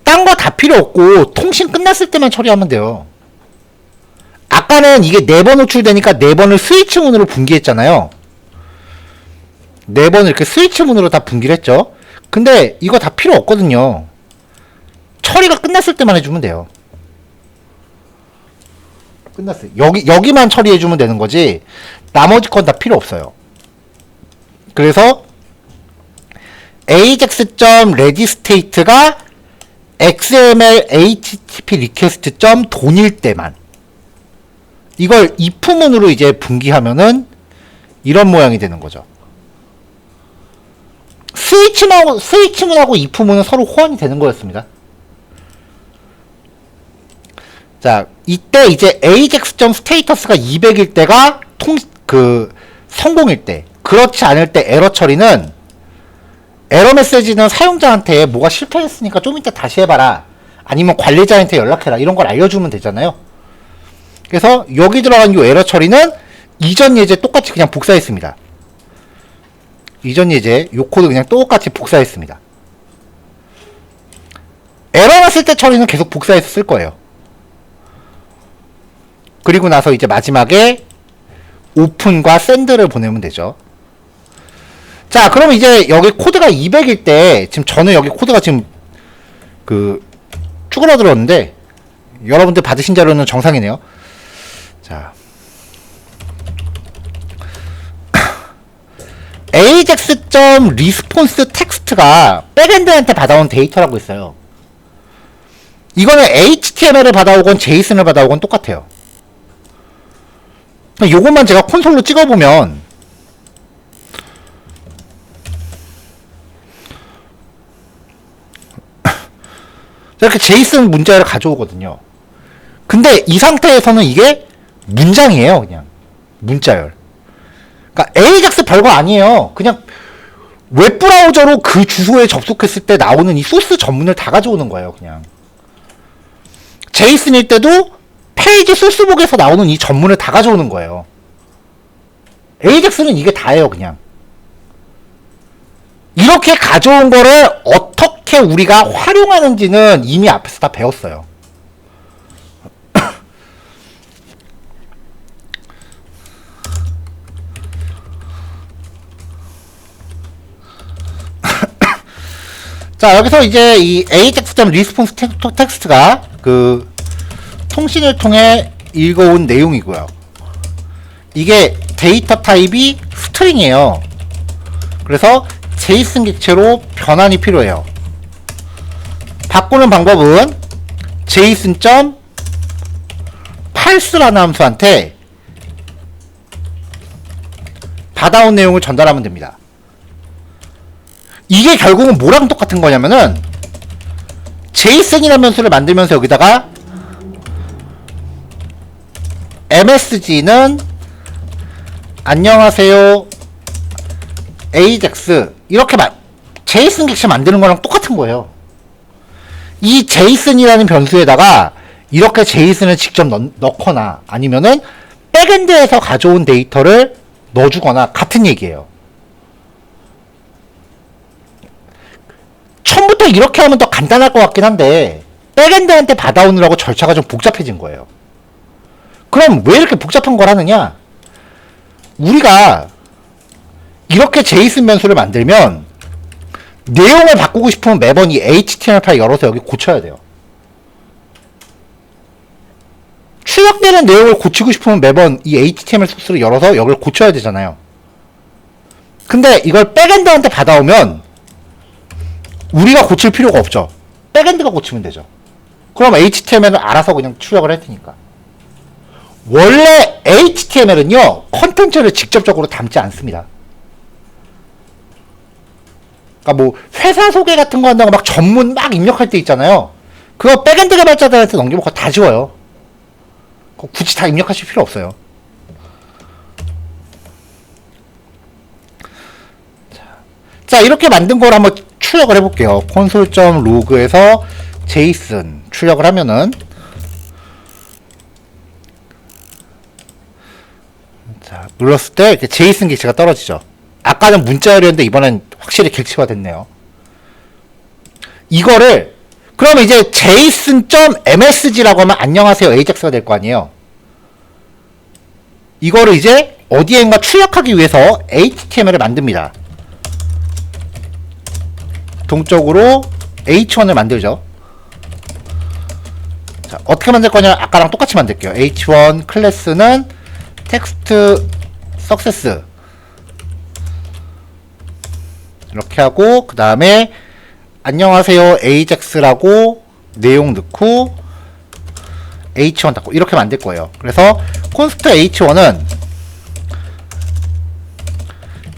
딴 거 다 필요 없고 통신 끝났을 때만 처리하면 돼요. 아까는 이게 4번 호출되니까 4번을 스위치 문으로 분기했잖아요. 4번을 이렇게 스위치 문으로 다 분기를 했죠. 근데 이거 다 필요 없거든요. 처리가 끝났을 때만 해주면 돼요. 끝났어요. 여기만 처리해주면 되는 거지 나머지 건 다 필요 없어요. 그래서 ajax.readystate가 xml http request.돈일 때만 이걸 if문으로 이제 분기하면은 이런 모양이 되는 거죠. 스위치문하고 if문은 서로 호환이 되는 거였습니다. 자, 이때 이제 ajax.status가 200일 때가 성공일 때, 그렇지 않을 때 에러 처리는 에러 메시지는 사용자한테 뭐가 실패했으니까 좀 이따 다시 해봐라. 아니면 관리자한테 연락해라. 이런 걸 알려주면 되잖아요. 그래서 여기 들어간 이 에러 처리는 이전 예제 똑같이 그냥 복사했습니다. 이전 예제 요 코드 그냥 똑같이 복사했습니다. 에러 났을 때 처리는 계속 복사해서 쓸 거예요. 그리고 나서 이제 마지막에 오픈과 샌드를 보내면 되죠. 자, 그럼 이제 여기 코드가 200일 때, 지금 저는 여기 코드가 지금 쭈그러들었는데, 여러분들 받으신 자료는 정상이네요. 자. ajax.response 텍스트가 백엔드한테 받아온 데이터라고 있어요. 이거는 HTML을 받아오건 JSON을 받아오건 똑같아요. 요것만 제가 콘솔로 찍어보면 이렇게 JSON 문자를 가져오거든요. 근데 이 상태에서는 이게 문장이에요. 그냥 문자열. 그러니까 ajax 별거 아니에요. 그냥 웹브라우저로 그 주소에 접속했을 때 나오는 이 소스 전문을 다 가져오는 거예요. 그냥 JSON일 때도 페이지 소스북에서 나오는 이 전문을 다 가져오는 거예요. ajax는 이게 다예요. 그냥 이렇게 가져온 거를 어떻게 우리가 활용하는지는 이미 앞에서 다 배웠어요. 자, 여기서 이제 이 ajax.response 텍스트가 그 통신을 통해 읽어온 내용이고요. 이게 데이터 타입이 스트링이에요. 그래서 JSON 객체로 변환이 필요해요. 바꾸는 방법은 json.parse라는 함수한테 받아온 내용을 전달하면 됩니다. 이게 결국은 뭐랑 똑같은 거냐면은 JSON이라는 변수를 만들면서 여기다가 MSG는 안녕하세요 ajax 이렇게 JSON 객체 만드는 거랑 똑같은 거예요. 이 JSON이라는 변수에다가 이렇게 JSON을 직접 넣거나 아니면은 백엔드에서 가져온 데이터를 넣어주거나 같은 얘기예요. 처음부터 이렇게 하면 더 간단할 것 같긴 한데 백엔드한테 받아오느라고 절차가 좀 복잡해진 거예요. 그럼 왜 이렇게 복잡한 걸 하느냐? 우리가 이렇게 JSON 변수를 만들면 내용을 바꾸고 싶으면 매번 이 HTML 파일 열어서 여기 고쳐야 돼요. 출력되는 내용을 고치고 싶으면 매번 이 HTML 소스를 열어서 여기를 고쳐야 되잖아요. 근데 이걸 백엔드한테 받아오면 우리가 고칠 필요가 없죠. 백엔드가 고치면 되죠. 그럼 HTML은 알아서 그냥 출력을 할 테니까. 원래 HTML은요, 컨텐츠를 직접적으로 담지 않습니다. 그러니까 뭐 회사 소개 같은 거 한다고 막 전문 막 입력할 때 있잖아요. 그거 백엔드 개발자들한테 넘기면 그거 다 지워요. 그거 굳이 다 입력하실 필요 없어요. 자, 이렇게 만든 걸 한번 출력을 해볼게요. console.log에서 JSON 출력을 하면은, 자, 눌렀을 때 이렇게 JSON 객체가 떨어지죠. 아까는 문자열이었는데 이번엔 확실히 객체화 됐네요. 이거를 그러면 이제 json.msg라고 하면 안녕하세요 ajax가 될 거 아니에요. 이거를 이제 어디엔가 출력하기 위해서 html을 만듭니다. 동적으로 h1을 만들죠. 자, 어떻게 만들 거냐? 아까랑 똑같이 만들게요. h1 클래스는 텍스트 석세스 이렇게 하고, 그 다음에 안녕하세요 ajax라고 내용 넣고 h1 닫고 이렇게 만들 거예요. 그래서 const h1은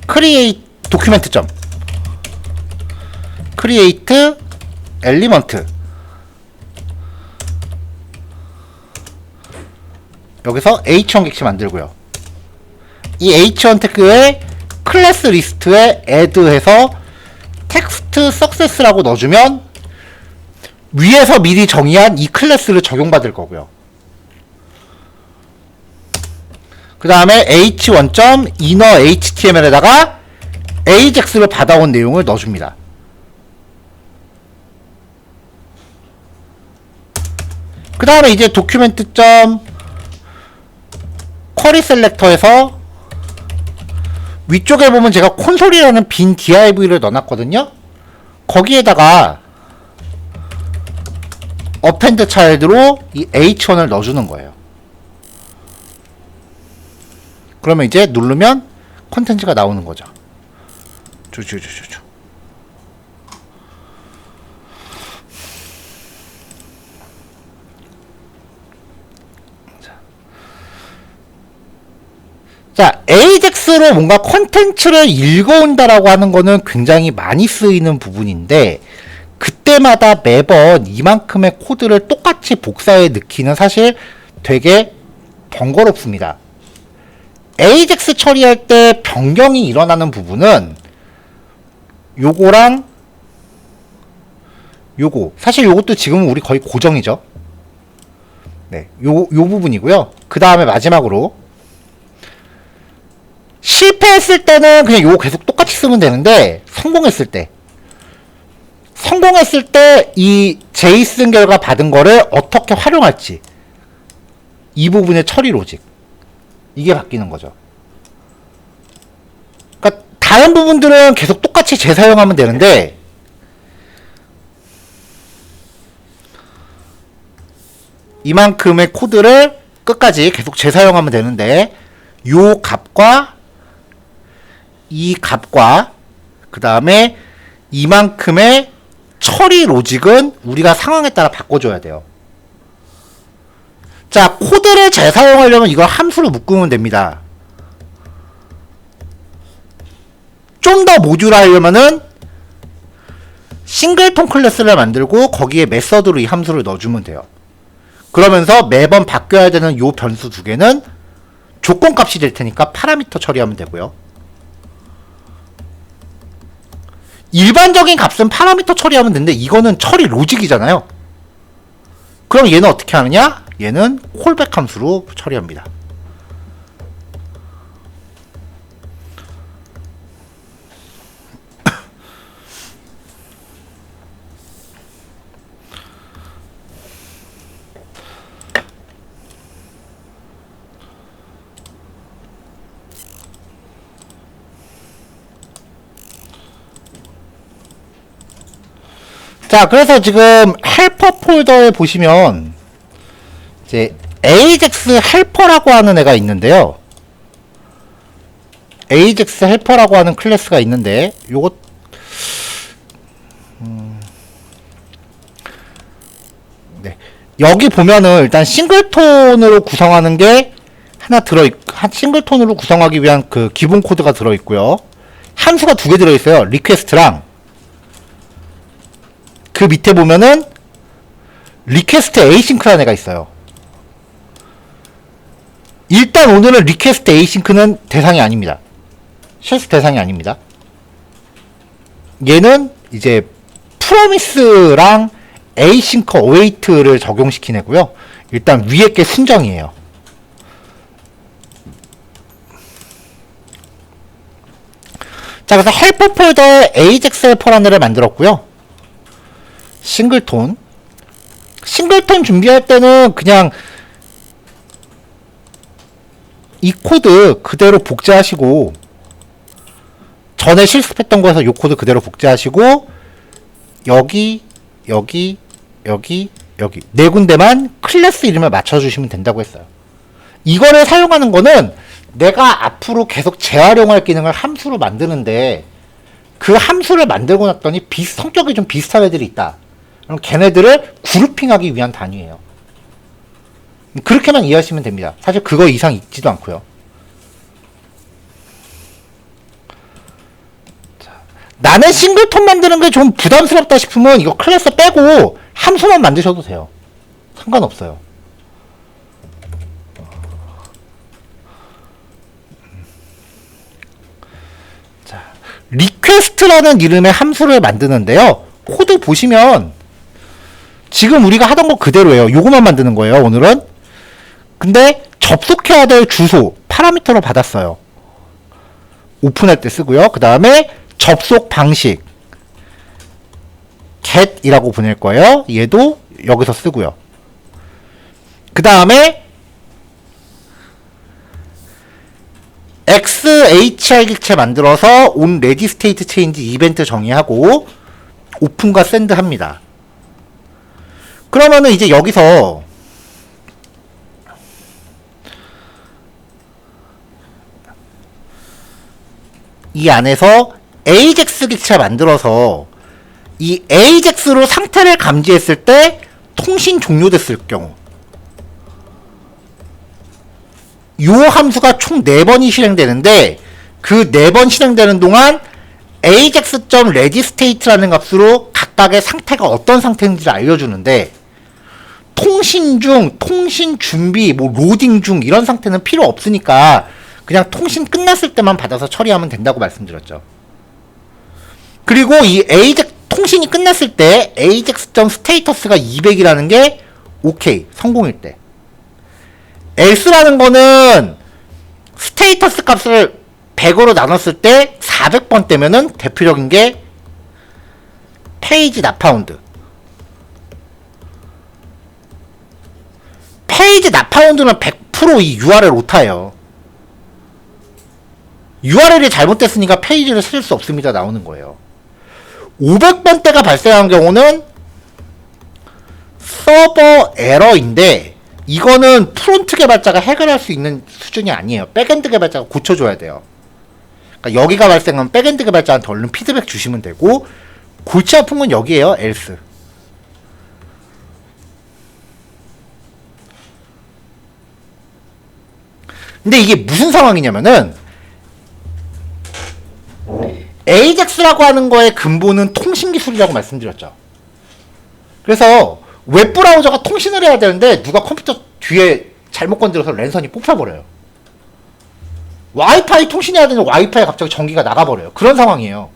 create document 점 create element, 여기서 h1 객체 만들고요. 이 h1 태그에 클래스 리스트에 add 해서 텍스트 석세스라고 넣어주면 위에서 미리 정의한 이 클래스를 적용받을 거고요. 그 다음에 h1.innerhtml에다가 ajax를 받아온 내용을 넣어줍니다. 그 다음에 이제 document.query selector에서 위쪽에 보면 제가 콘솔이라는 빈 div를 넣어놨거든요. 거기에다가 append child로 이 h1을 넣어주는 거예요. 그러면 이제 누르면 컨텐츠가 나오는 거죠. 자, ajax로 뭔가 컨텐츠를 읽어온다라고 하는 거는 굉장히 많이 쓰이는 부분인데, 그때마다 매번 이만큼의 코드를 똑같이 복사해 넣기는 사실 되게 번거롭습니다. ajax 처리할 때 변경이 일어나는 부분은 요거랑 요거, 사실 요것도 지금은 우리 거의 고정이죠. 네, 요 부분이고요. 그 다음에 마지막으로 실패했을 때는 그냥 요거 계속 똑같이 쓰면 되는데, 성공했을 때 이 JSON 결과 받은 거를 어떻게 활용할지, 이 부분의 처리 로직, 이게 바뀌는 거죠. 그러니까 다른 부분들은 계속 똑같이 재사용하면 되는데, 이만큼의 코드를 끝까지 계속 재사용하면 되는데, 요 값과 이 값과 그 다음에 이만큼의 처리 로직은 우리가 상황에 따라 바꿔줘야 돼요. 자, 코드를 재사용하려면 이걸 함수로 묶으면 됩니다. 좀 더 모듈화하려면은 싱글톤 클래스를 만들고 거기에 메서드로 이 함수를 넣어주면 돼요. 그러면서 매번 바뀌어야 되는 요 변수 두 개는 조건값이 될 테니까 파라미터 처리하면 되고요. 일반적인 값은 파라미터 처리하면 되는데, 이거는 처리 로직이잖아요. 그럼 얘는 어떻게 하느냐? 얘는 콜백 함수로 처리합니다. 자, 그래서 지금 헬퍼 폴더에 보시면 이제 ajax 헬퍼라고 하는 애가 있는데요. ajax 헬퍼라고 하는 클래스가 있는데, 요것 네, 여기 보면은 일단 싱글톤으로 구성하는 게 한 싱글톤으로 구성하기 위한 그 기본 코드가 들어있고요. 함수가 2개 들어있어요. 리퀘스트랑 그 밑에 보면은 리퀘스트 에이싱크라는 애가 있어요. 일단 오늘은 리퀘스트 에이싱크는 대상이 아닙니다. 실수 대상이 아닙니다. 얘는 이제 프로미스랑 에이싱크 어웨이트를 적용시킨 애고요. 일단 위에 게 순정이에요. 자, 그래서 헬프 폴더에 AJAX 헬퍼라는 애를 만들었고요. 싱글톤 준비할 때는 그냥 이 코드 그대로 복제하시고, 전에 실습했던 거에서 이 코드 그대로 복제하시고, 여기 네 군데만 클래스 이름을 맞춰주시면 된다고 했어요. 이거를 사용하는 거는 내가 앞으로 계속 재활용할 기능을 함수로 만드는데, 그 함수를 만들고 났더니 성격이 좀 비슷한 애들이 있다. 그럼 걔네들을 그룹핑하기 위한 단위예요. 그렇게만 이해하시면 됩니다. 사실 그거 이상 있지도 않고요. 자, 나는 싱글톤 만드는 게 좀 부담스럽다 싶으면 이거 클래스 빼고 함수만 만드셔도 돼요. 상관없어요. 자, 리퀘스트라는 이름의 함수를 만드는데요. 코드 보시면 지금 우리가 하던 거 그대로예요. 요거만 만드는 거예요, 오늘은. 근데 접속해야 될 주소 파라미터로 받았어요. 오픈할 때 쓰고요. 그 다음에 접속 방식 get이라고 보낼 거예요. 얘도 여기서 쓰고요. 그 다음에 XHR 객체 만들어서 on ready state change 이벤트 정의하고 오픈과 샌드 합니다. 그러면은 이제 여기서 이 안에서 AJAX 객체 만들어서 이 AJAX로 상태를 감지했을 때 통신 종료됐을 경우, 요 함수가 총 4번이 실행되는데 그 4번 실행되는 동안 ajax.readystate라는 값으로 각각의 상태가 어떤 상태인지를 알려주는데, 통신 중, 통신 준비, 뭐 로딩 중 이런 상태는 필요 없으니까 그냥 통신 끝났을 때만 받아서 처리하면 된다고 말씀드렸죠. 그리고 이 AJAX 통신이 끝났을 때 ajax.status가 200이라는 게 오케이, 성공일 때. else라는 거는 스테이터스 값을 100으로 나눴을 때 400번 때면은 대표적인 게 페이지 not found. 페이지 not found는 100% 이 URL 오타예요. URL이 잘못됐으니까 페이지를 찾을 수 없습니다. 나오는 거예요. 500번 대가 발생한 경우는 서버 에러인데, 이거는 프론트 개발자가 해결할 수 있는 수준이 아니에요. 백엔드 개발자가 고쳐줘야 돼요. 그러니까 여기가 발생하면 백엔드 개발자한테 얼른 피드백 주시면 되고, 골치 아픈 건 여기에요. else. 근데 이게 무슨 상황이냐면은, AJAX라고 하는 거의 근본은 통신 기술이라고 말씀드렸죠. 그래서 웹브라우저가 통신을 해야 되는데 누가 컴퓨터 뒤에 잘못 건드려서 랜선이 뽑혀버려요. 와이파이 통신해야 되는데 와이파이 갑자기 전기가 나가버려요. 그런 상황이에요.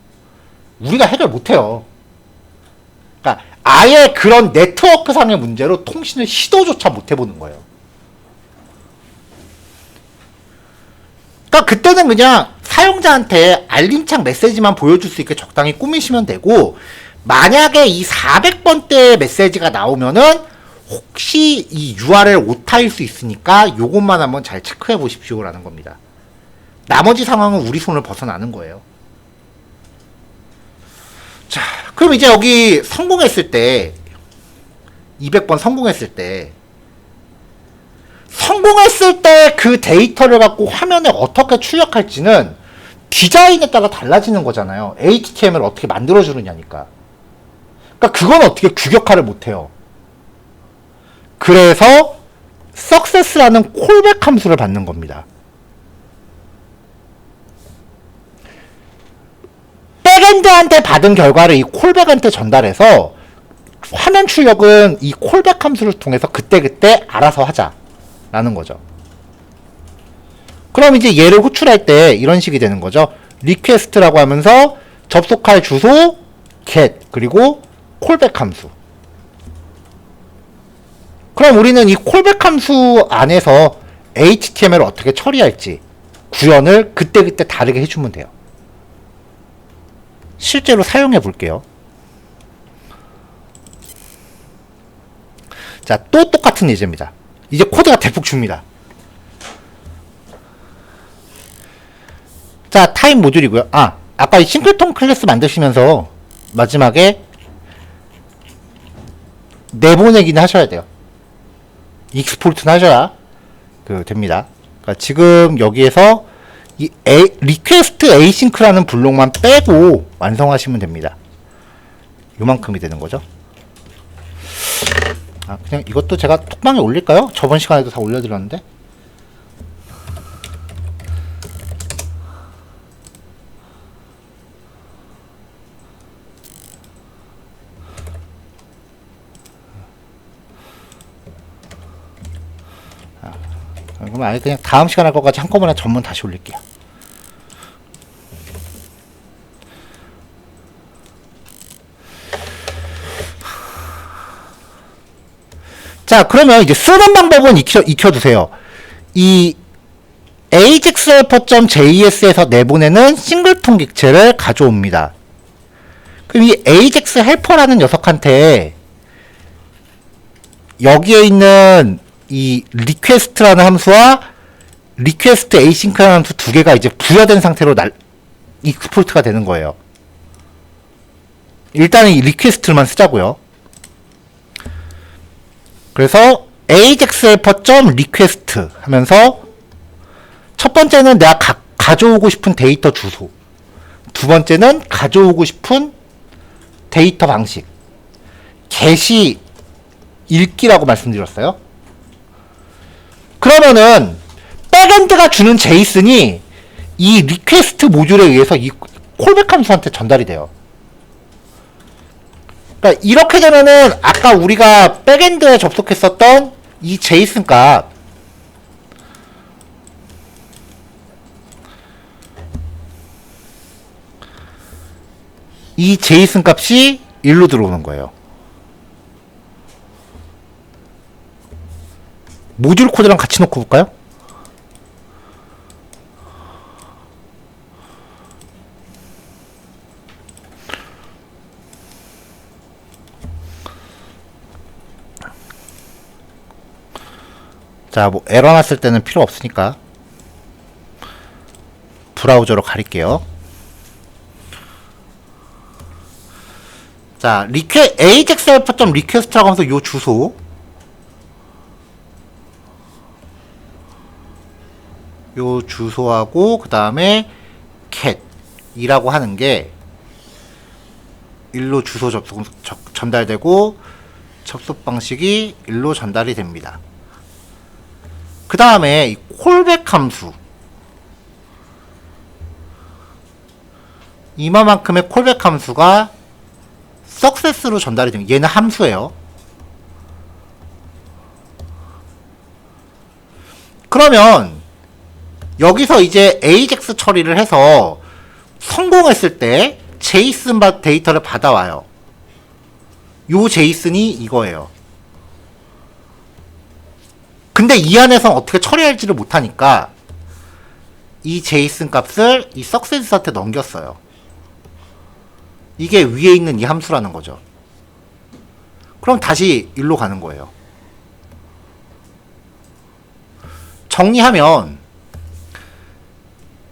우리가 해결 못해요. 그러니까 아예 그런 네트워크상의 문제로 통신을 시도조차 못해보는 거예요. 그러니까 그때는 그냥 사용자한테 알림창 메시지만 보여줄 수 있게 적당히 꾸미시면 되고, 만약에 이 400번대 메시지가 나오면은 혹시 이 URL 오타일 수 있으니까 요것만 한번 잘 체크해 보십시오 라는 겁니다. 나머지 상황은 우리 손을 벗어나는 거예요. 자, 그럼 이제 여기 성공했을 때 200번 성공했을 때 그 데이터를 갖고 화면에 어떻게 출력할지는 디자인에 따라 달라지는 거잖아요. HTML을 어떻게 만들어주느냐니까. 그러니까 그건 어떻게 규격화를 못해요. 그래서 success라는 콜백 함수를 받는 겁니다. 백엔드한테 받은 결과를 이 콜백한테 전달해서 화면 출력은 이 콜백 함수를 통해서 그때그때 알아서 하자라는 거죠. 그럼 이제 얘를 호출할 때 이런 식이 되는 거죠. 리퀘스트라고 하면서 접속할 주소 get 그리고 콜백 함수. 그럼 우리는 이 콜백 함수 안에서 HTML을 어떻게 처리할지 구현을 그때그때 다르게 해주면 돼요. 실제로 사용해 볼게요. 자, 또 똑같은 예제입니다. 이제 코드가 대폭 줍니다. 자, 타입 모듈이고요. 아까 이 싱글톤 클래스 만드시면서 마지막에 내보내기는 하셔야 돼요. 익스포트는 하셔야 됩니다. 그러니까 지금 여기에서 이 리퀘스트 에이싱크라는 블록만 빼고 완성하시면 됩니다. 요만큼이 되는 거죠. 그냥 이것도 제가 톡방에 올릴까요? 저번 시간에도 다 올려드렸는데. 그럼 아예 그냥 다음 시간 할 것까지 한꺼번에 전문 다시 올릴게요. 자, 그러면 이제 쓰는 방법은 익혀두세요. 이 ajax-helper.js에서 내보내는 싱글톤 객체를 가져옵니다. 그럼 이 ajax helper라는 녀석한테 여기에 있는 이 request라는 함수와 request async라는 함수 두 개가 이제 부여된 상태로 익스포트가 되는 거예요. 일단은 이 request만 쓰자고요. 그래서 ajax-helper.request 하면서 첫 번째는 내가 가져오고 싶은 데이터 주소, 두 번째는 가져오고 싶은 데이터 방식, get이 읽기라고 말씀드렸어요. 그러면은 백엔드가 주는 제이슨이 이 리퀘스트 모듈에 의해서 이 콜백 함수한테 전달이 돼요. 그러니까 이렇게 되면은 아까 우리가 백엔드에 접속했었던 이 제이슨 값, 이 제이슨 값이 1로 들어오는 거예요. 모듈 코드랑 같이 놓고 볼까요? 자, 뭐 에러 났을 때는 필요 없으니까 브라우저로 가릴게요. 자, ajax-helper.request라고 하면서 요 주소, 요 주소하고 그 다음에 get이라고 하는 게 일로 주소 전달되고 접속 방식이 일로 전달이 됩니다. 그 다음에 이 콜백 함수, 이만큼의 콜백 함수가 success로 전달이 됩니다. 얘는 함수예요. 그러면 여기서 이제 ajax 처리를 해서 성공했을 때 제이슨 데이터를 받아와요. 요 제이슨이 이거예요. 근데 이 안에서 어떻게 처리할지를 못하니까 이 제이슨 값을 이 success한테 넘겼어요. 이게 위에 있는 이 함수라는 거죠. 그럼 다시 일로 가는 거예요. 정리하면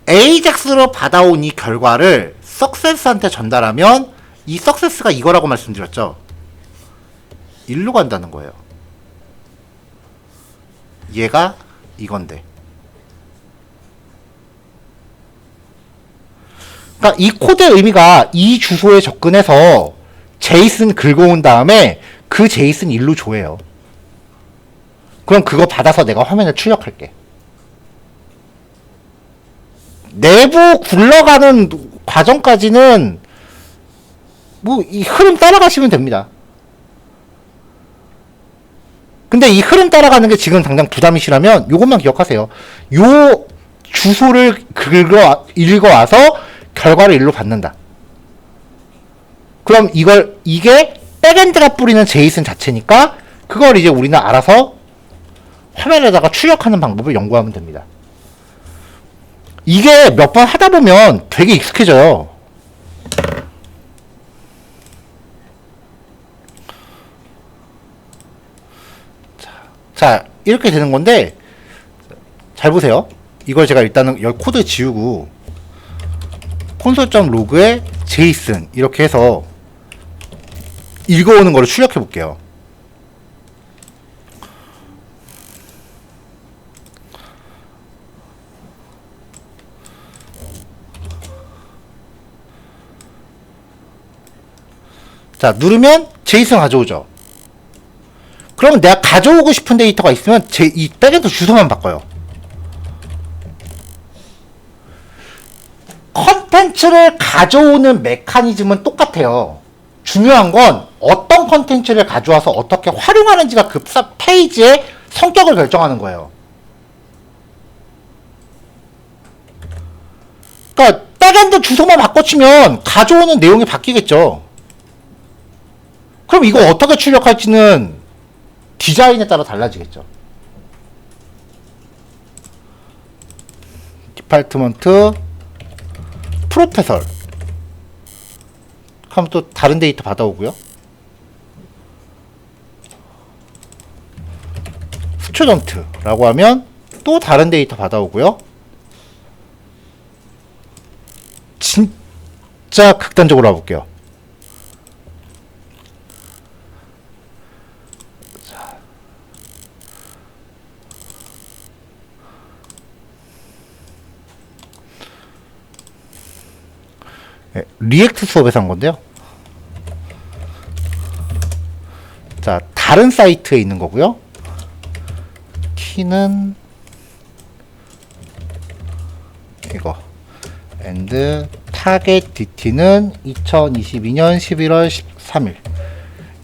ajax로 받아온 이 결과를 success한테 전달하면 이 success가 이거라고 말씀드렸죠. 일로 간다는 거예요. 얘가 이건데. 그러니까 이 코드의 의미가 이 주소에 접근해서 제이슨 긁어온 다음에 그 제이슨 일로 줘예요. 그럼 그거 받아서 내가 화면을 출력할게. 내부 굴러가는 과정까지는 뭐 이 흐름 따라가시면 됩니다. 근데 이 흐름 따라가는 게 지금 당장 부담이시라면 요것만 기억하세요. 요 주소를 읽어와서 결과를 일로 받는다. 그럼 이게 백엔드가 뿌리는 제이슨 자체니까 그걸 이제 우리는 알아서 화면에다가 출력하는 방법을 연구하면 됩니다. 이게 몇 번 하다 보면 되게 익숙해져요. 자, 이렇게 되는 건데, 잘 보세요. 이걸 제가 일단은 여기 코드 지우고, 콘솔.로그에 제이슨, 이렇게 해서 읽어오는 거를 출력해 볼게요. 자, 누르면 제이슨 가져오죠. 그러면 내가 가져오고 싶은 데이터가 있으면 이 백엔드 주소만 바꿔요. 컨텐츠를 가져오는 메커니즘은 똑같아요. 중요한 건 어떤 컨텐츠를 가져와서 어떻게 활용하는지가 그 페이지의 성격을 결정하는 거예요. 그러니까 백엔드 주소만 바꿔치면 가져오는 내용이 바뀌겠죠. 그럼 이거 어떻게 출력할지는 디자인에 따라 달라지겠죠. 디파트먼트 프로페설 하면 또 다른 데이터 받아오고요. 스튜던트라고 하면 또 다른 데이터 받아오고요. 진짜 극단적으로 와볼게요. 네, 리액트 수업에서 한 건데요. 자, 다른 사이트에 있는 거고요. 키는 이거 and 타겟 DT는 2022년 11월 13일.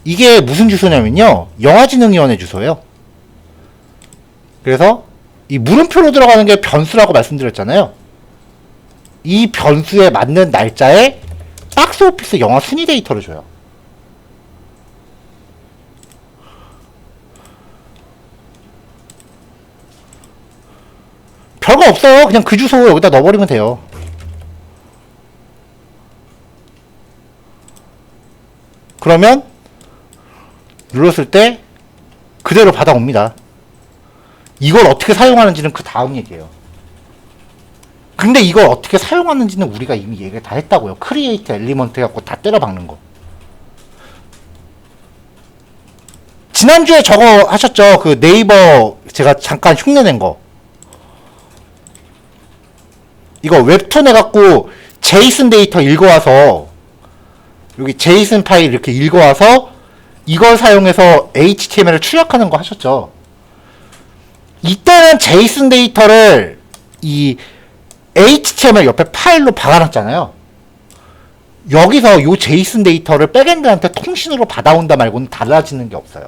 이게 무슨 주소냐면요, 영화진흥위원회 주소예요. 그래서 이 물음표로 들어가는 게 변수라고 말씀드렸잖아요. 이 변수에 맞는 날짜에 박스오피스 영화 순위 데이터를 줘요. 별거 없어요. 그냥 그 주소 여기다 넣어버리면 돼요. 그러면 눌렀을 때 그대로 받아옵니다. 이걸 어떻게 사용하는지는 그 다음 얘기예요. 근데 이걸 어떻게 사용하는지는 우리가 이미 얘기를 다 했다고요. 크리에이트 엘리먼트 해갖고 다 때려 박는 거. 지난주에 저거 하셨죠? 그 네이버 제가 잠깐 흉내낸 거. 이거 웹툰 해갖고 제이슨 데이터 읽어와서 여기 제이슨 파일 이렇게 읽어와서 이걸 사용해서 HTML을 출력하는 거 하셨죠? 이때는 제이슨 데이터를 이 HTML 옆에 파일로 박아놨잖아요. 여기서 요 제이슨 데이터를 백엔드한테 통신으로 받아온다 말고는 달라지는 게 없어요.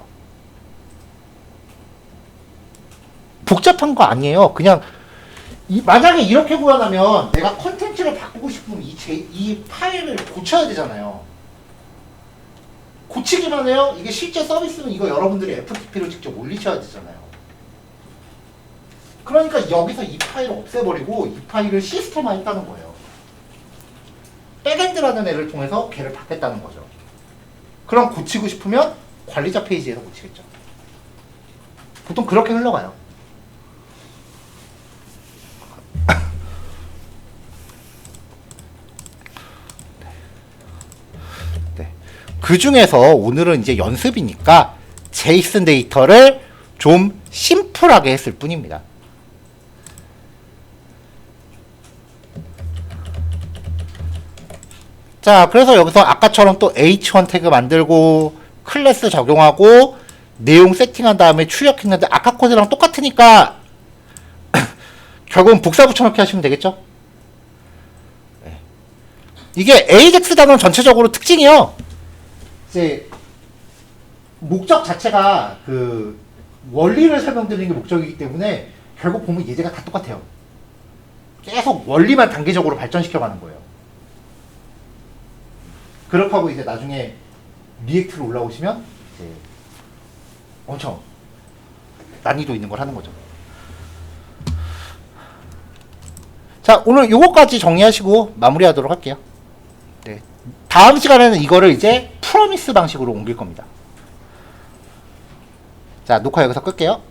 복잡한 거 아니에요. 그냥 만약에 이렇게 구현하면 내가 콘텐츠를 바꾸고 싶으면 이 파일을 고쳐야 되잖아요. 고치기만 해요. 이게 실제 서비스는 이거 여러분들이 FTP로 직접 올리셔야 되잖아요. 그러니까 여기서 이 파일을 없애버리고 이 파일을 시스템화 했다는 거예요. 백엔드라는 애를 통해서 걔를 바꿨다는 거죠. 그럼 고치고 싶으면 관리자 페이지에서 고치겠죠. 보통 그렇게 흘러가요. 네. 그 중에서 오늘은 이제 연습이니까 제이슨 데이터를 좀 심플하게 했을 뿐입니다. 자, 그래서 여기서 아까처럼 또 H1 태그 만들고 클래스 적용하고 내용 세팅한 다음에 출력했는데 아까 코드랑 똑같으니까 결국은 복사 붙여넣기 하시면 되겠죠? 네. 이게 AJAX 단원 전체적으로 특징이요. 이제 목적 자체가 그 원리를 설명드리는 게 목적이기 때문에 결국 보면 예제가 다 똑같아요. 계속 원리만 단계적으로 발전시켜가는 거예요. 그렇게 하고 이제 나중에 리액트로 올라오시면 이제 엄청 난이도 있는 걸 하는 거죠. 자, 오늘 요거까지 정리하시고 마무리하도록 할게요. 네. 다음 시간에는 이거를 이제 프로미스 방식으로 옮길 겁니다. 자, 녹화 여기서 끌게요.